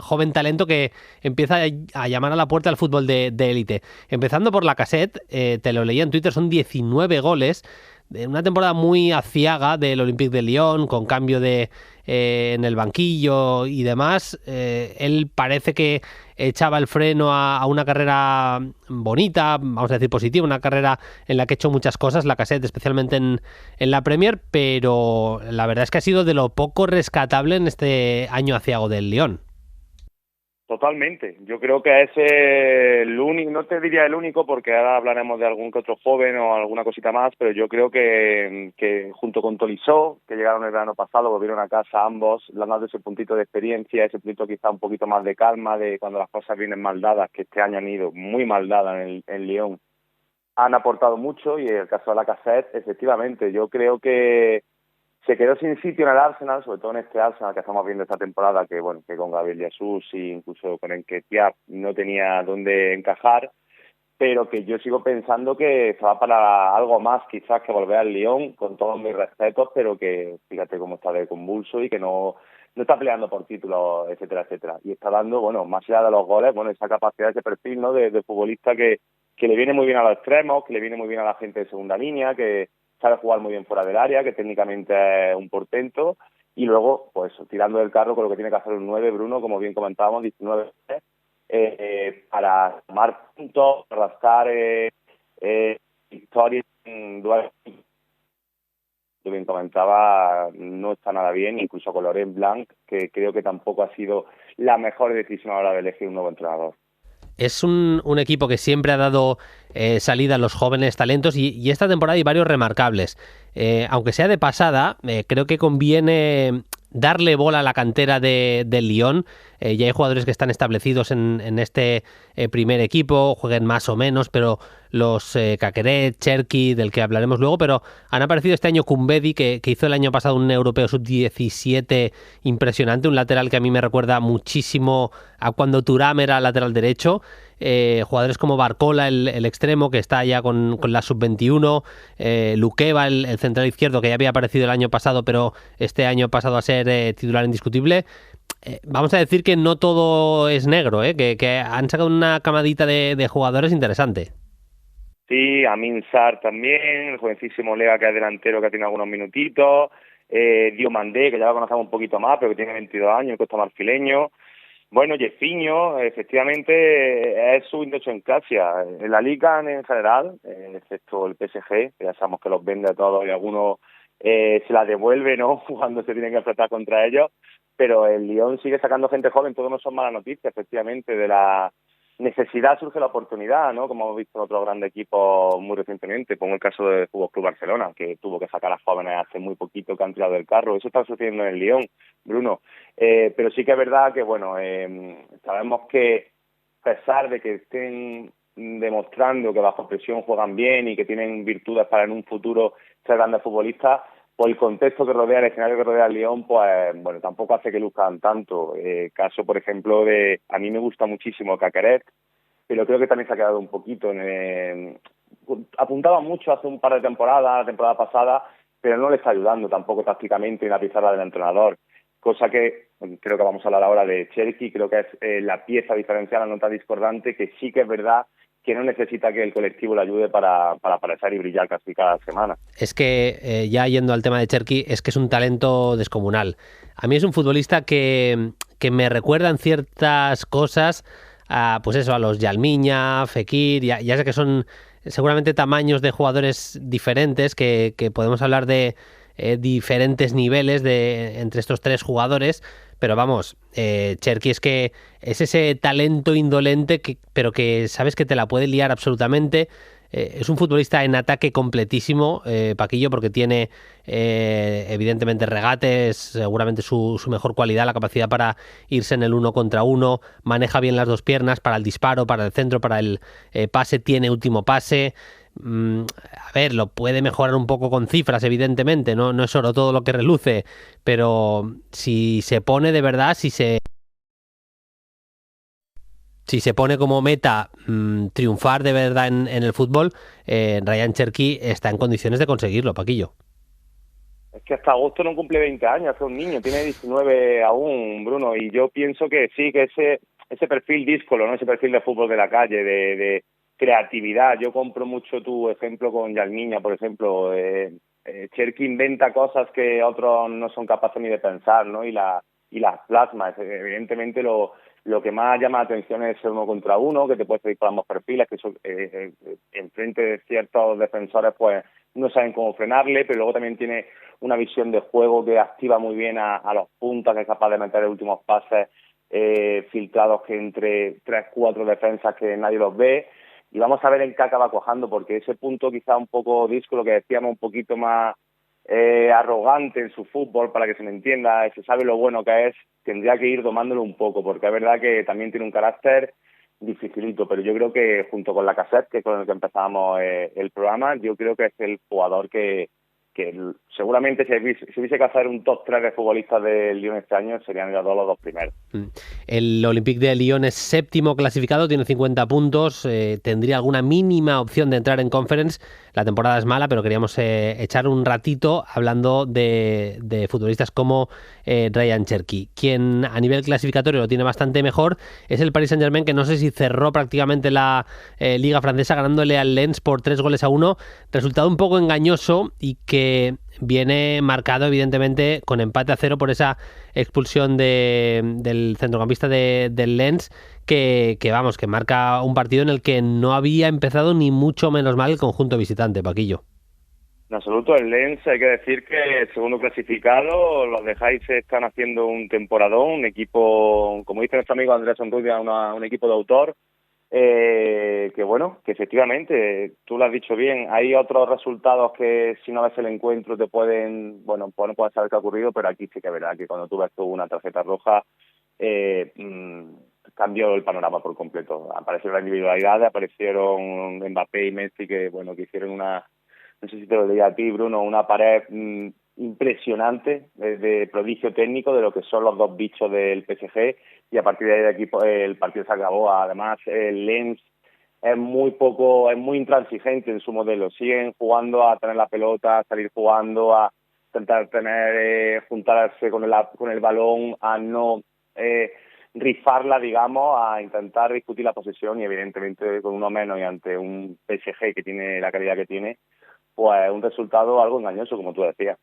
joven talento que empieza a llamar a la puerta al fútbol de élite. Empezando por Lacazette, te lo leía en Twitter, son 19 goles, de una temporada muy aciaga del Olympique de Lyon, con cambio en el banquillo y demás. Él parece que echaba el freno a una carrera bonita, vamos a decir positiva, una carrera en la que ha hecho muchas cosas, Lacazette, especialmente en la Premier, pero la verdad es que ha sido de lo poco rescatable en este año aciago del Lyon. Totalmente. Yo creo que es el único, no te diría el único, porque ahora hablaremos de algún que otro joven o alguna cosita más, pero yo creo que junto con Tolisso, que llegaron el verano pasado, volvieron a casa ambos, le han dado ese puntito de experiencia, ese puntito quizá un poquito más de calma, de cuando las cosas vienen mal dadas, que este año han ido muy mal dadas en Lyon. Han aportado mucho, y en el caso de Lacazette, efectivamente, yo creo que se quedó sin sitio en el Arsenal, sobre todo en este Arsenal que estamos viendo esta temporada, que con Gabriel Jesús e incluso con Nketiah no tenía dónde encajar. pero que yo sigo pensando que se va para algo más quizás que volver al Lyon, con todos mis respetos, pero que fíjate cómo está de convulso y que no está peleando por títulos, etcétera, etcétera. Y está dando, bueno, más allá de los goles, bueno, esa capacidad, ese perfil, ¿no?, de futbolista que le viene muy bien a los extremos, que le viene muy bien a la gente de segunda línea, que sabe jugar muy bien fuera del área, que técnicamente es un portento, y luego, pues, tirando del carro con lo que tiene que hacer un 9, Bruno, como bien comentábamos, 19 para tomar puntos, rascar victorias en duelos. Como bien comentaba, no está nada bien, incluso con Laurent Blanc, que creo que tampoco ha sido la mejor decisión a la hora de elegir un nuevo entrenador. Es un equipo que siempre ha dado salida a los jóvenes talentos y esta temporada hay varios remarcables. Aunque sea de pasada, creo que conviene darle bola a la cantera del Lyon. Ya hay jugadores que están establecidos en este primer equipo, jueguen más o menos, pero los Caqueret, Cherki, del que hablaremos luego, pero han aparecido este año Kumbedi, que hizo el año pasado un europeo sub-17 impresionante, un lateral que a mí me recuerda muchísimo a cuando Thuram era lateral derecho. Jugadores como Barcola, el extremo, que está ya con la sub-21, Luqueva, el central izquierdo, que ya había aparecido el año pasado, pero este año ha pasado a ser titular indiscutible. Vamos a decir que no todo es negro, que han sacado una camadita de jugadores interesante. Sí, Amin Sarr también, el jovencísimo Lega, que es delantero, que tiene algunos minutitos, Diomandé, que ya lo conocemos un poquito más, pero que tiene 22 años, el costamarfileño. Bueno, Jefinho, efectivamente, es su industria en Casia. En la Liga en general, excepto el PSG, que ya sabemos que los vende a todos y algunos se la devuelve, ¿no?, cuando se tienen que enfrentar contra ellos, pero el Lyon sigue sacando gente joven, todo no son malas noticias, efectivamente, de la necesidad surge la oportunidad, ¿no?, como hemos visto en otros grandes equipos muy recientemente, como el caso del Fútbol Club Barcelona, que tuvo que sacar a jóvenes hace muy poquito que han tirado del carro. Eso está sucediendo en el Lyon, Bruno. Pero sí que es verdad que, bueno, sabemos que a pesar de que estén demostrando que bajo presión juegan bien y que tienen virtudes para en un futuro ser grandes futbolistas, pues el contexto que rodea, el escenario que rodea al Lyon, pues bueno, tampoco hace que luzcan tanto. Caso, por ejemplo, a mí me gusta muchísimo Caqueret, pero creo que también se ha quedado un poquito apuntaba mucho hace un par de temporadas, la temporada pasada, pero no le está ayudando tampoco tácticamente en la pizarra del entrenador. Cosa que creo que vamos a hablar ahora de Cherki, creo que es la pieza diferencial, la nota discordante, que sí que es verdad que no necesita que el colectivo le ayude para aparecer y brillar casi cada semana. Es que, ya yendo al tema de Cherki, es que es un talento descomunal. A mí es un futbolista que me recuerda en ciertas cosas a, pues eso, a los Yalmiña, Fekir, ya sé que son seguramente tamaños de jugadores diferentes, que podemos hablar de diferentes niveles entre estos tres jugadores, pero vamos, Cherki es ese talento indolente, pero que sabes que te la puede liar absolutamente. Es un futbolista en ataque completísimo, Paquillo, porque tiene evidentemente regates, seguramente su mejor cualidad, la capacidad para irse en el 1 contra 1, maneja bien las dos piernas para el disparo, para el centro, para el pase, tiene último pase. A ver, lo puede mejorar un poco con cifras, evidentemente, no es oro todo lo que reluce, pero si se pone de verdad, si se pone como meta triunfar de verdad en el fútbol, Ryan Cherki está en condiciones de conseguirlo, Paquillo. Es que hasta agosto no cumple 20 años, es un niño, tiene 19 aún, Bruno, y yo pienso que sí, que ese perfil díscolo, ¿no?, ese perfil de fútbol de la calle, de creatividad. Yo compro mucho tu ejemplo con Yalmiña, por ejemplo. Cherki inventa cosas que otros no son capaces ni de pensar, ¿no?, y las plasma. Evidentemente lo que más llama la atención es el 1 contra 1, que te puedes pedir para ambos perfiles, que eso, enfrente de ciertos defensores pues no saben cómo frenarle, pero luego también tiene una visión de juego que activa muy bien a los puntas, que es capaz de meter últimos pases filtrados que entre 3-4 defensas que nadie los ve. Y vamos a ver en qué acaba cuajando, porque ese punto quizá un poco disco, lo que decíamos, un poquito más arrogante en su fútbol, para que se me entienda, se sabe lo bueno que es, tendría que ir domándolo un poco, porque es verdad que también tiene un carácter dificilito, pero yo creo que junto con Lacazette, que con el que empezábamos el programa, yo creo que es el jugador que seguramente si hubiese que hacer un top 3 de futbolistas del Lyon este año, serían los dos primeros. El Olympique de Lyon es séptimo clasificado, tiene 50 puntos, tendría alguna mínima opción de entrar en Conference. La temporada es mala, pero queríamos echar un ratito hablando de futbolistas como Ryan Cherki. Quien a nivel clasificatorio lo tiene bastante mejor es el Paris Saint-Germain, que no sé si cerró prácticamente la Liga Francesa ganándole al Lens por 3-1, resultado un poco engañoso y que viene marcado evidentemente con empate a 0 por esa expulsión del centrocampista del Lens, que marca un partido en el que no había empezado ni mucho menos mal el conjunto visitante, Paquillo. En absoluto, el Lens, hay que decir que el segundo clasificado, los de Heise están haciendo un temporadón, un equipo, como dice nuestro amigo Andrés Onrubia, un equipo de autor, que efectivamente, tú lo has dicho bien, hay otros resultados que si no ves el encuentro te pueden saber qué ha ocurrido, pero aquí sí que es verdad que cuando tú ves una tarjeta roja, cambió el panorama por completo. Aparecieron las individualidades, aparecieron Mbappé y Messi que hicieron no sé si te lo diría a ti, Bruno, una pared impresionante de prodigio técnico de lo que son los dos bichos del PSG, y a partir de ahí el partido se acabó. Además, el Lens es muy intransigente en su modelo. Siguen jugando a tener la pelota, a salir jugando, a intentar juntarse con el balón, a no rifarla, digamos, a intentar discutir la posesión, y evidentemente con uno menos y ante un PSG que tiene la calidad que tiene, pues un resultado algo engañoso, como tú decías.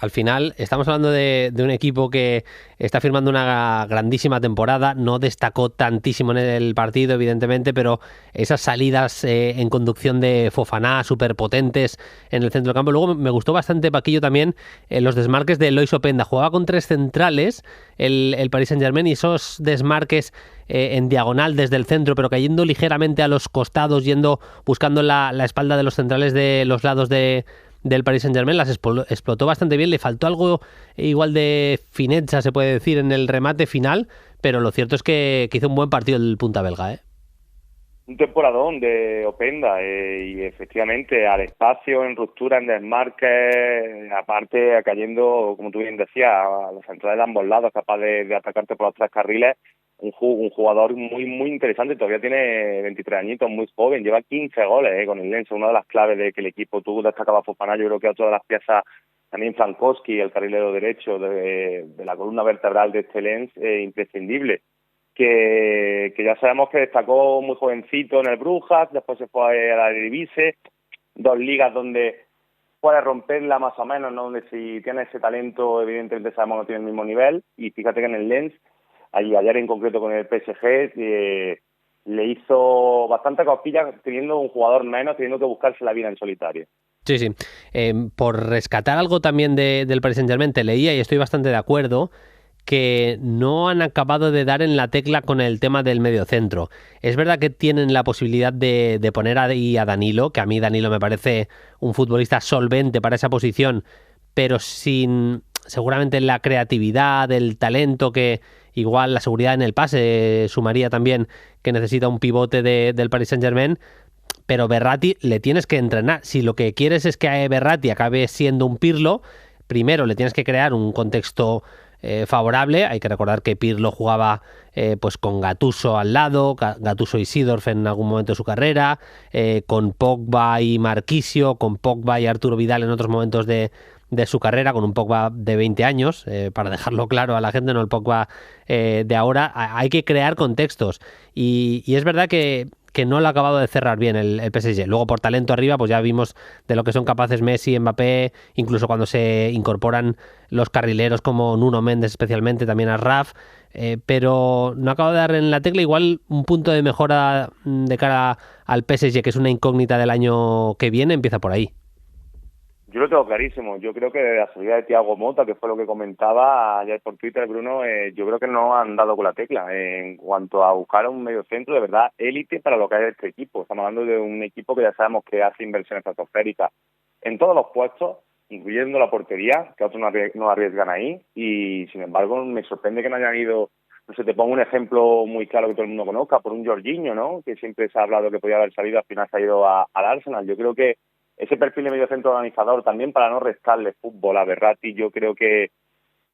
Al final estamos hablando de un equipo que está firmando una grandísima temporada, no destacó tantísimo en el partido evidentemente, pero esas salidas en conducción de Fofana súper potentes en el centro del campo. Luego me gustó bastante, Paquillo, también los desmarques de Lois Openda. Jugaba con 3 centrales el Paris Saint-Germain, y esos desmarques en diagonal desde el centro, pero cayendo ligeramente a los costados, buscando la espalda de los centrales de los lados del Paris Saint-Germain, las explotó bastante bien. Le faltó algo igual de fineza, se puede decir, en el remate final, pero lo cierto es que hizo un buen partido el punta belga, Un temporadón de Openda, y efectivamente al espacio, en ruptura, en desmarque, aparte cayendo, como tú bien decías, a los centrales de ambos lados, capaz de atacarte por los 3 carriles. Un jugador muy muy interesante, todavía tiene 23 añitos, muy joven, lleva 15 goles con el Lens. Una de las claves de que el equipo, tú destacabas Fofana, yo creo que otra de las piezas, también Frankowski, el carrilero derecho de la columna vertebral de este Lens, imprescindible, que ya sabemos que destacó muy jovencito en el Brujas, después se fue a la Eredivisie, 2 ligas donde puede romperla más o menos, ¿no? Donde si tiene ese talento, evidentemente sabemos que no tiene el mismo nivel, y fíjate que en el Lens, ayer en concreto con el PSG, le hizo bastante cosquillas teniendo un jugador menos, teniendo que buscarse la vida en solitario. Sí. Por rescatar algo también del Paris Saint-Germain, te leía y estoy bastante de acuerdo, que no han acabado de dar en la tecla con el tema del mediocentro. Es verdad que tienen la posibilidad de poner ahí a Danilo, que a mí Danilo me parece un futbolista solvente para esa posición, pero sin seguramente la creatividad, el talento, que igual la seguridad en el pase sumaría también, que necesita un pivote del Paris Saint-Germain. Pero Verratti le tienes que entrenar. Si lo que quieres es que Verratti acabe siendo un Pirlo, primero le tienes que crear un contexto favorable. Hay que recordar que Pirlo jugaba pues con Gattuso al lado, Gattuso y Seedorf en algún momento de su carrera, con Pogba y Marquisio, con Pogba y Arturo Vidal en otros momentos de su carrera, con un Pogba de 20 años, para dejarlo claro a la gente, no el Pogba de ahora. Hay que crear contextos, y es verdad que no lo ha acabado de cerrar bien el PSG. Luego, por talento arriba, pues ya vimos de lo que son capaces Messi, Mbappé, incluso cuando se incorporan los carrileros como Nuno Méndez, especialmente, también a Raf, pero no acabo de dar en la tecla. Igual un punto de mejora de cara al PSG, que es una incógnita del año que viene, empieza por ahí. Yo lo tengo clarísimo. Yo creo que de la salida de Thiago Motta, que fue lo que comentaba ayer por Twitter, Bruno, yo creo que no han dado con la tecla en cuanto a buscar un mediocentro de verdad élite para lo que es este equipo. Estamos hablando de un equipo que ya sabemos que hace inversiones estratosféricas en todos los puestos, incluyendo la portería, que otros no arriesgan ahí, y sin embargo me sorprende que no hayan ido. No sé, te pongo un ejemplo muy claro que todo el mundo conozca, por un Jorginho, ¿no? Que siempre se ha hablado que podía haber salido, al final se ha ido al Arsenal. Yo creo que ese perfil de mediocentro organizador, también para no restarle fútbol a Verratti, yo creo que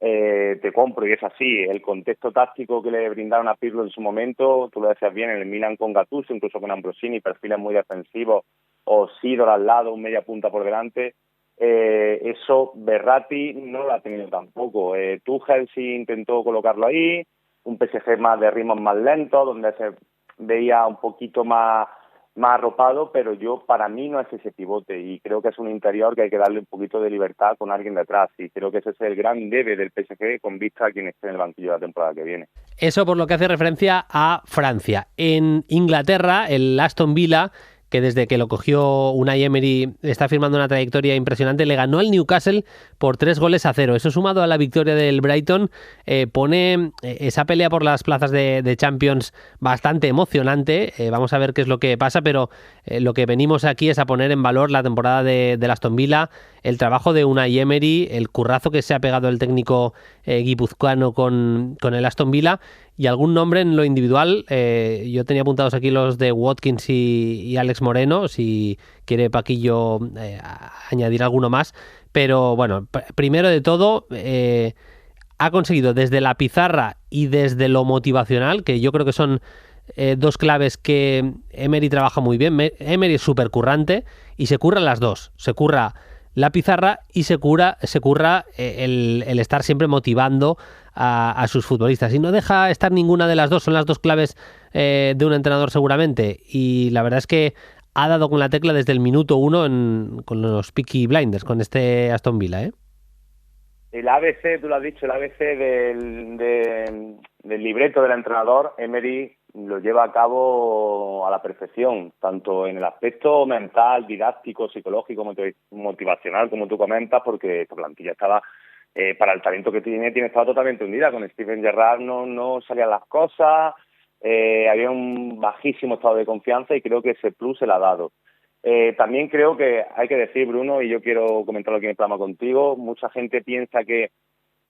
te compro, y es así. El contexto táctico que le brindaron a Pirlo en su momento, tú lo decías bien, en el Milan con Gattuso, incluso con Ambrosini, perfiles muy defensivos, o Sidor al lado, un media punta por delante, eso Verratti no lo ha tenido tampoco. Tuchel sí intentó colocarlo ahí, un PSG más de ritmos más lentos, donde se veía un poquito más arropado, pero para mí no es ese pivote, y creo que es un interior que hay que darle un poquito de libertad con alguien detrás, y creo que ese es el gran debe del PSG con vista a quien esté en el banquillo la temporada que viene. Eso por lo que hace referencia a Francia. En Inglaterra, el Aston Villa, que desde que lo cogió Unai Emery está firmando una trayectoria impresionante, le ganó al Newcastle por 3-0. Eso sumado a la victoria del Brighton pone esa pelea por las plazas de Champions bastante emocionante. Vamos a ver qué es lo que pasa, pero lo que venimos aquí es a poner en valor la temporada del Aston Villa, el trabajo de Unai Emery, el currazo que se ha pegado el técnico guipuzcoano con el Aston Villa, y algún nombre en lo individual. Yo tenía apuntados aquí los de Watkins y Alex Moreno, si quiere Paquillo añadir alguno más. Pero bueno, primero de todo, ha conseguido desde la pizarra y desde lo motivacional, que yo creo que son dos claves que Emery trabaja muy bien. Emery es súper currante y se curra las dos. Se curra la pizarra y se curra el estar siempre motivando a sus futbolistas, y no deja estar ninguna de las dos. Son las dos claves de un entrenador seguramente, y la verdad es que ha dado con la tecla desde el minuto 1 con los Peaky Blinders, con este Aston Villa. El ABC, tú lo has dicho, el ABC del libreto del entrenador, Emery lo lleva a cabo a la perfección, tanto en el aspecto mental, didáctico, psicológico, motivacional, como tú comentas, porque esta plantilla estaba, para el talento que tiene estaba totalmente hundida. Con Steven Gerrard no salían las cosas, había un bajísimo estado de confianza, y creo que ese plus se le ha dado. También creo que hay que decir, Bruno, y yo quiero comentarlo aquí en el programa contigo, mucha gente piensa que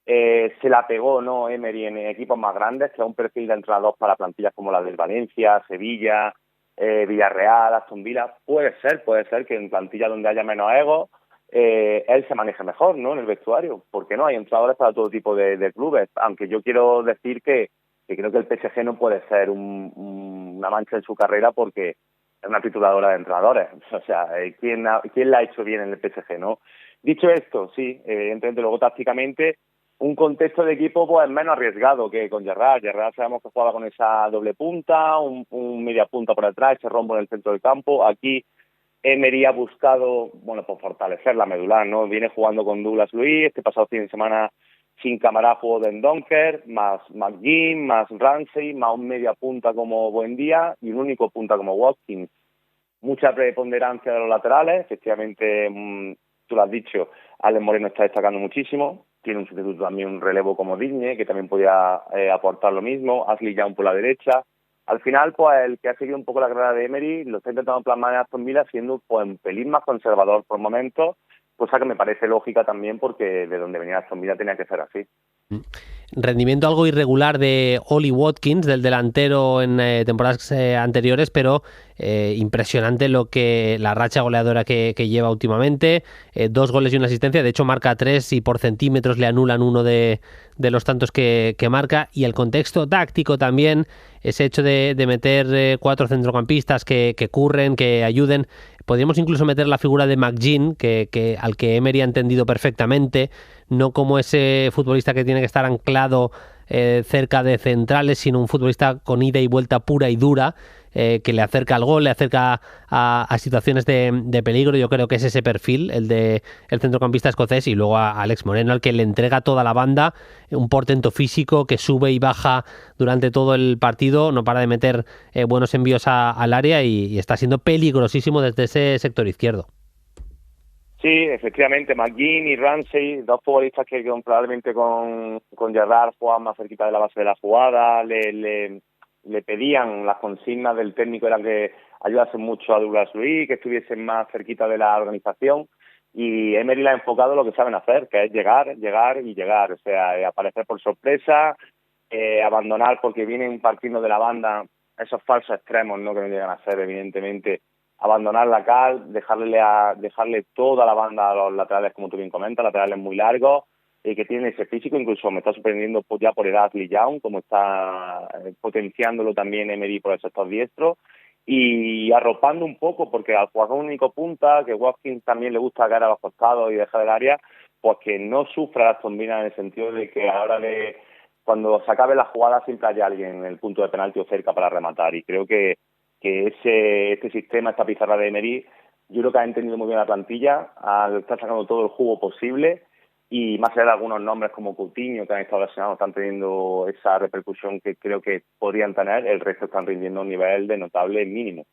se la pegó, ¿no?, Emery en equipos más grandes, que es un perfil de entrenador para plantillas como la del Valencia, Sevilla, Villarreal, Aston Villa. Puede ser que en plantillas donde haya menos ego, él se maneje mejor, ¿no?, en el vestuario. Porque no hay entrenadores para todo tipo de clubes, aunque yo quiero decir que creo que el PSG no puede ser una mancha en su carrera, porque es una tituladora de entrenadores. O sea, ¿quién la ha hecho bien en el PSG, no? Dicho esto, sí, evidentemente luego tácticamente un contexto de equipo pues menos arriesgado que con Gerrard. Gerrard sabemos que jugaba con esa doble punta, un media punta por detrás, ese rombo en el centro del campo. Aquí Emery ha buscado, pues fortalecer la medular, ¿no? Viene jugando con Douglas Luiz, este pasado fin de semana sin Camará jugó Den Donker, más McGinn, más Ramsey, más un media punta como Buendía y un único punta como Watkins. Mucha preponderancia de los laterales, efectivamente, tú lo has dicho, Alex Moreno está destacando muchísimo, tiene un sustituto también, un relevo como Digne, que también podía aportar lo mismo, Ashley Young por la derecha. Al final, pues el que ha seguido un poco la carrera de Emery lo está intentando plasmar en Aston Villa, siendo pues un pelín más conservador por momentos, cosa que me parece lógica también, porque de donde venía Aston Villa tenía que ser así. Rendimiento algo irregular de Ollie Watkins, del delantero en temporadas anteriores, pero impresionante la racha goleadora que lleva últimamente. 2 goles y una asistencia, de hecho marca 3 y por centímetros le anulan uno de los tantos que marca. Y el contexto táctico también, ese hecho de meter 4 centrocampistas que curren, que ayuden. Podríamos incluso meter la figura de McGinn, al que Emery ha entendido perfectamente, no como ese futbolista que tiene que estar anclado cerca de centrales, sino un futbolista con ida y vuelta pura y dura, que le acerca al gol, le acerca a situaciones de peligro. Yo creo que es ese perfil, el de el centrocampista escocés, y luego a Alex Moreno, al que le entrega toda la banda, un portento físico que sube y baja durante todo el partido, no para de meter buenos envíos al área, y está siendo peligrosísimo desde ese sector izquierdo. Sí, efectivamente, McGinn y Ramsey, dos futbolistas que probablemente con Gerrard jugaban más cerquita de la base de la jugada, le pedían, las consignas del técnico eran que ayudasen mucho a Douglas Luiz, que estuviesen más cerquita de la organización, y Emery le ha enfocado lo que saben hacer, que es llegar y llegar, o sea, aparecer por sorpresa, abandonar porque vienen partiendo de la banda esos falsos extremos, ¿no?, que no llegan a ser evidentemente abandonar la cal, dejarle toda la banda a los laterales, como tú bien comentas, laterales muy largos, que tienen ese físico. Incluso me está sorprendiendo ya por edad Lee Young, como está potenciándolo también Emery por el sector diestro, y arropando un poco, porque al jugador único punta, que Watkins también le gusta caer a los costados y dejar el área, pues que no sufra la Aston Villa en el sentido de que a la hora de cuando se acabe la jugada siempre hay alguien en el punto de penalti o cerca para rematar, y creo que este sistema, esta pizarra de Emery, yo creo que ha entendido muy bien la plantilla, está sacando todo el jugo posible, y más allá de algunos nombres como Coutinho, que han estado lesionados, están teniendo esa repercusión que creo que podrían tener, el resto están rindiendo a un nivel de notable mínimo.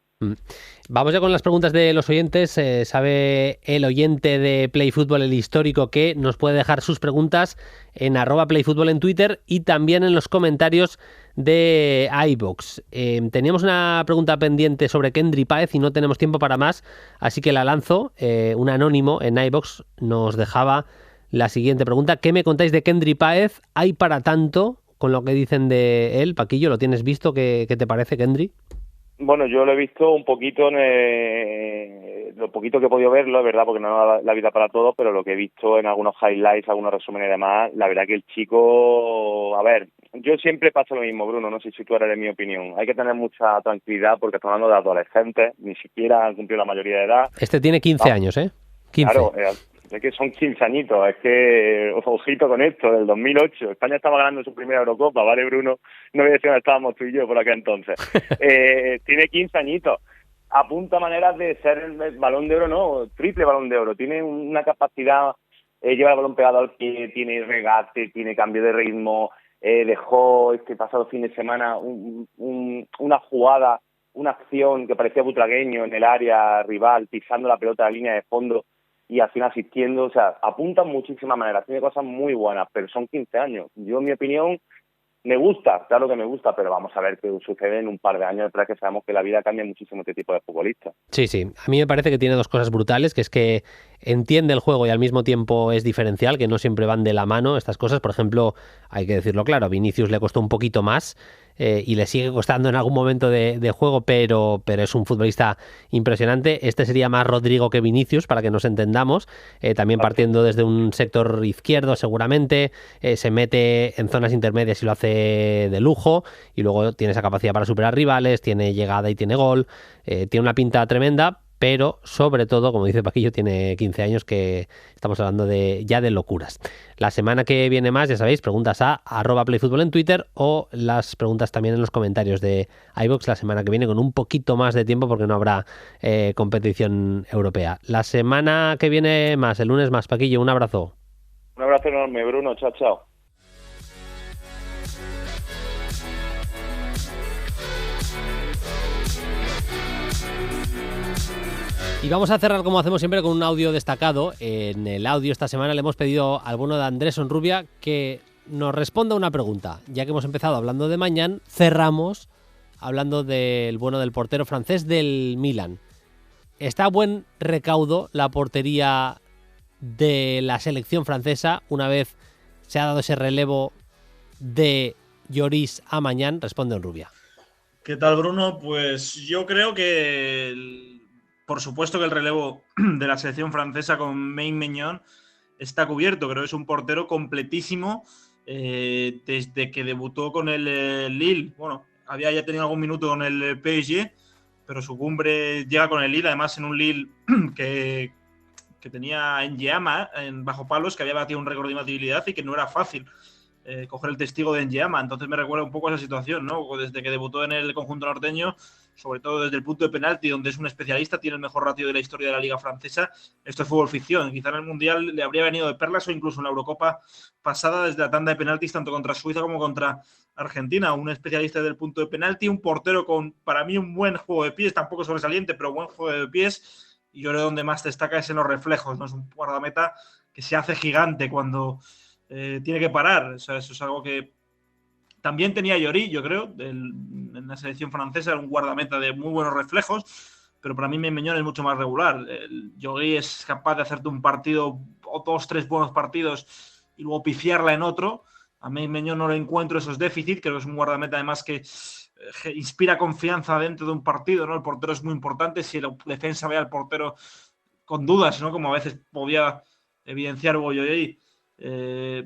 Vamos ya con las preguntas de los oyentes. Sabe el oyente de Play Fútbol, el histórico, que nos puede dejar sus preguntas en @playfutbol en Twitter y también en los comentarios de iVoox. Teníamos una pregunta pendiente sobre Kendry Páez y no tenemos tiempo para más, así que la lanzo. Un anónimo en iVoox nos dejaba la siguiente pregunta: ¿qué me contáis de Kendry Páez? ¿Hay para tanto con lo que dicen de él? Paquillo, ¿lo tienes visto? ¿Qué te parece, Kendry? Bueno, yo lo he visto un poquito, lo poquito que he podido verlo, es verdad, porque no da la vida para todos, pero lo que he visto en algunos highlights, algunos resúmenes y demás, la verdad que el chico, a ver, yo siempre paso lo mismo, Bruno, no sé si tú eres de mi opinión, hay que tener mucha tranquilidad porque estamos hablando de adolescentes, ni siquiera han cumplido la mayoría de edad. Este tiene 15 años, ¿eh? 15. Claro, es que son 15 añitos, es que, ojito con esto, del 2008, España estaba ganando su primera Eurocopa, ¿vale, Bruno? No voy a decir dónde estábamos tú y yo por aquel entonces. Tiene 15 añitos, apunta maneras de ser el Balón de Oro, no, triple Balón de Oro, tiene una capacidad, lleva el balón pegado al pie, tiene regate, tiene cambio de ritmo, dejó este pasado fin de semana una jugada, una acción que parecía butragueño en el área rival, pisando la pelota a la línea de fondo, y al final asistiendo, o sea, apunta muchísimas maneras, tiene cosas muy buenas, pero son 15 años. Yo, en mi opinión, me gusta, claro que me gusta, pero vamos a ver qué sucede en un par de años, detrás, que sabemos que la vida cambia muchísimo este tipo de futbolistas. Sí, sí, a mí me parece que tiene dos cosas brutales, que es que entiende el juego y al mismo tiempo es diferencial, que no siempre van de la mano estas cosas. Por ejemplo, hay que decirlo claro, a Vinicius le costó un poquito más, y le sigue costando en algún momento de juego, pero es un futbolista impresionante. Este sería más Rodrigo que Vinicius, para que nos entendamos, también partiendo desde un sector izquierdo seguramente, se mete en zonas intermedias y lo hace de lujo, y luego tiene esa capacidad para superar rivales, tiene llegada y tiene gol, tiene una pinta tremenda, pero sobre todo, como dice Paquillo, tiene 15 años, que estamos hablando ya de locuras. La semana que viene más, ya sabéis, preguntas a @playfutbol en Twitter, o las preguntas también en los comentarios de iVoox la semana que viene, con un poquito más de tiempo porque no habrá competición europea. La semana que viene más, el lunes más. Paquillo, un abrazo. Un abrazo enorme, Bruno, chao, chao. Y vamos a cerrar, como hacemos siempre, con un audio destacado. En el audio esta semana le hemos pedido al bueno de Andrés Onrubia que nos responda una pregunta. Ya que hemos empezado hablando de Mañán, cerramos hablando del bueno del portero francés del Milan. ¿Está a buen recaudo la portería de la selección francesa una vez se ha dado ese relevo de Lloris a Mañán? Responde Onrubia. ¿Qué tal, Bruno? Pues yo creo que por supuesto que el relevo de la selección francesa con Maignan está cubierto. Creo que es un portero completísimo desde que debutó con el Lille. Bueno, había ya tenido algún minuto con el PSG, pero su cumbre llega con el Lille, además en un Lille que tenía N'Djamena bajo palos, que había batido un récord de imbatibilidad y que no era fácil coger el testigo de N'Djamena. Entonces me recuerda un poco a esa situación, ¿no? Desde que debutó en el conjunto norteño, sobre todo desde el punto de penalti, donde es un especialista, tiene el mejor ratio de la historia de la Liga Francesa. Esto es fútbol ficción. Quizá en el Mundial le habría venido de perlas, o incluso en la Eurocopa pasada, desde la tanda de penaltis, tanto contra Suiza como contra Argentina. Un especialista desde el punto de penalti, un portero con, para mí, un buen juego de pies, tampoco sobresaliente, pero buen juego de pies. Y yo creo que donde más destaca es en los reflejos, ¿no? Es un guardameta que se hace gigante cuando tiene que parar. O sea, eso es algo que también tenía Lloris, yo creo, en la selección francesa, era un guardameta de muy buenos reflejos, pero para mí Maignan es mucho más regular. Lloris es capaz de hacerte un partido o 2-3 buenos partidos y luego pifiarla en otro, A Maignan no le encuentro esos déficits, creo que es un guardameta además que inspira confianza dentro de un partido, ¿no? El portero es muy importante, si la defensa ve al portero con dudas, ¿no? Como a veces podía evidenciar Boyoy,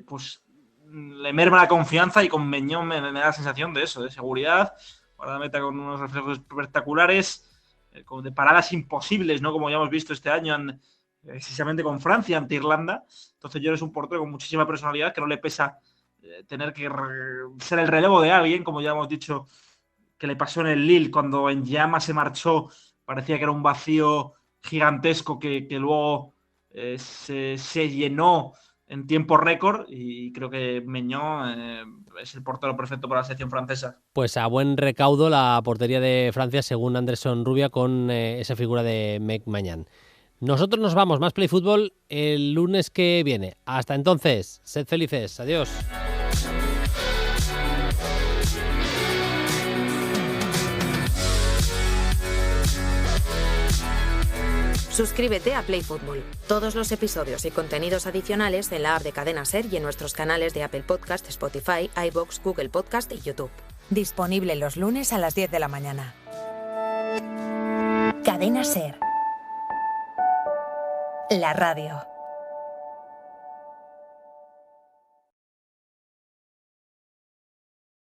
pues le merma la confianza, y con Maignan me da la sensación de eso, de seguridad, guardameta con unos reflejos espectaculares, de paradas imposibles, ¿no? Como ya hemos visto este año precisamente con Francia ante Irlanda. Entonces yo es un portero con muchísima personalidad, que no le pesa tener que ser el relevo de alguien, como ya hemos dicho que le pasó en el Lille cuando N'Jama se marchó, parecía que era un vacío gigantesco que luego se llenó en tiempo récord, y creo que Maignan es el portero perfecto para la selección francesa. Pues a buen recaudo la portería de Francia, según Anderson Rubia, con esa figura de Maignan. Nosotros nos vamos, más Play Fútbol el lunes que viene. Hasta entonces, sed felices, adiós. Suscríbete a Play Fútbol. Todos los episodios y contenidos adicionales en la app de Cadena Ser y en nuestros canales de Apple Podcast, Spotify, iVoox, Google Podcast y YouTube. Disponible los lunes a las 10 de la mañana. Cadena Ser. La radio.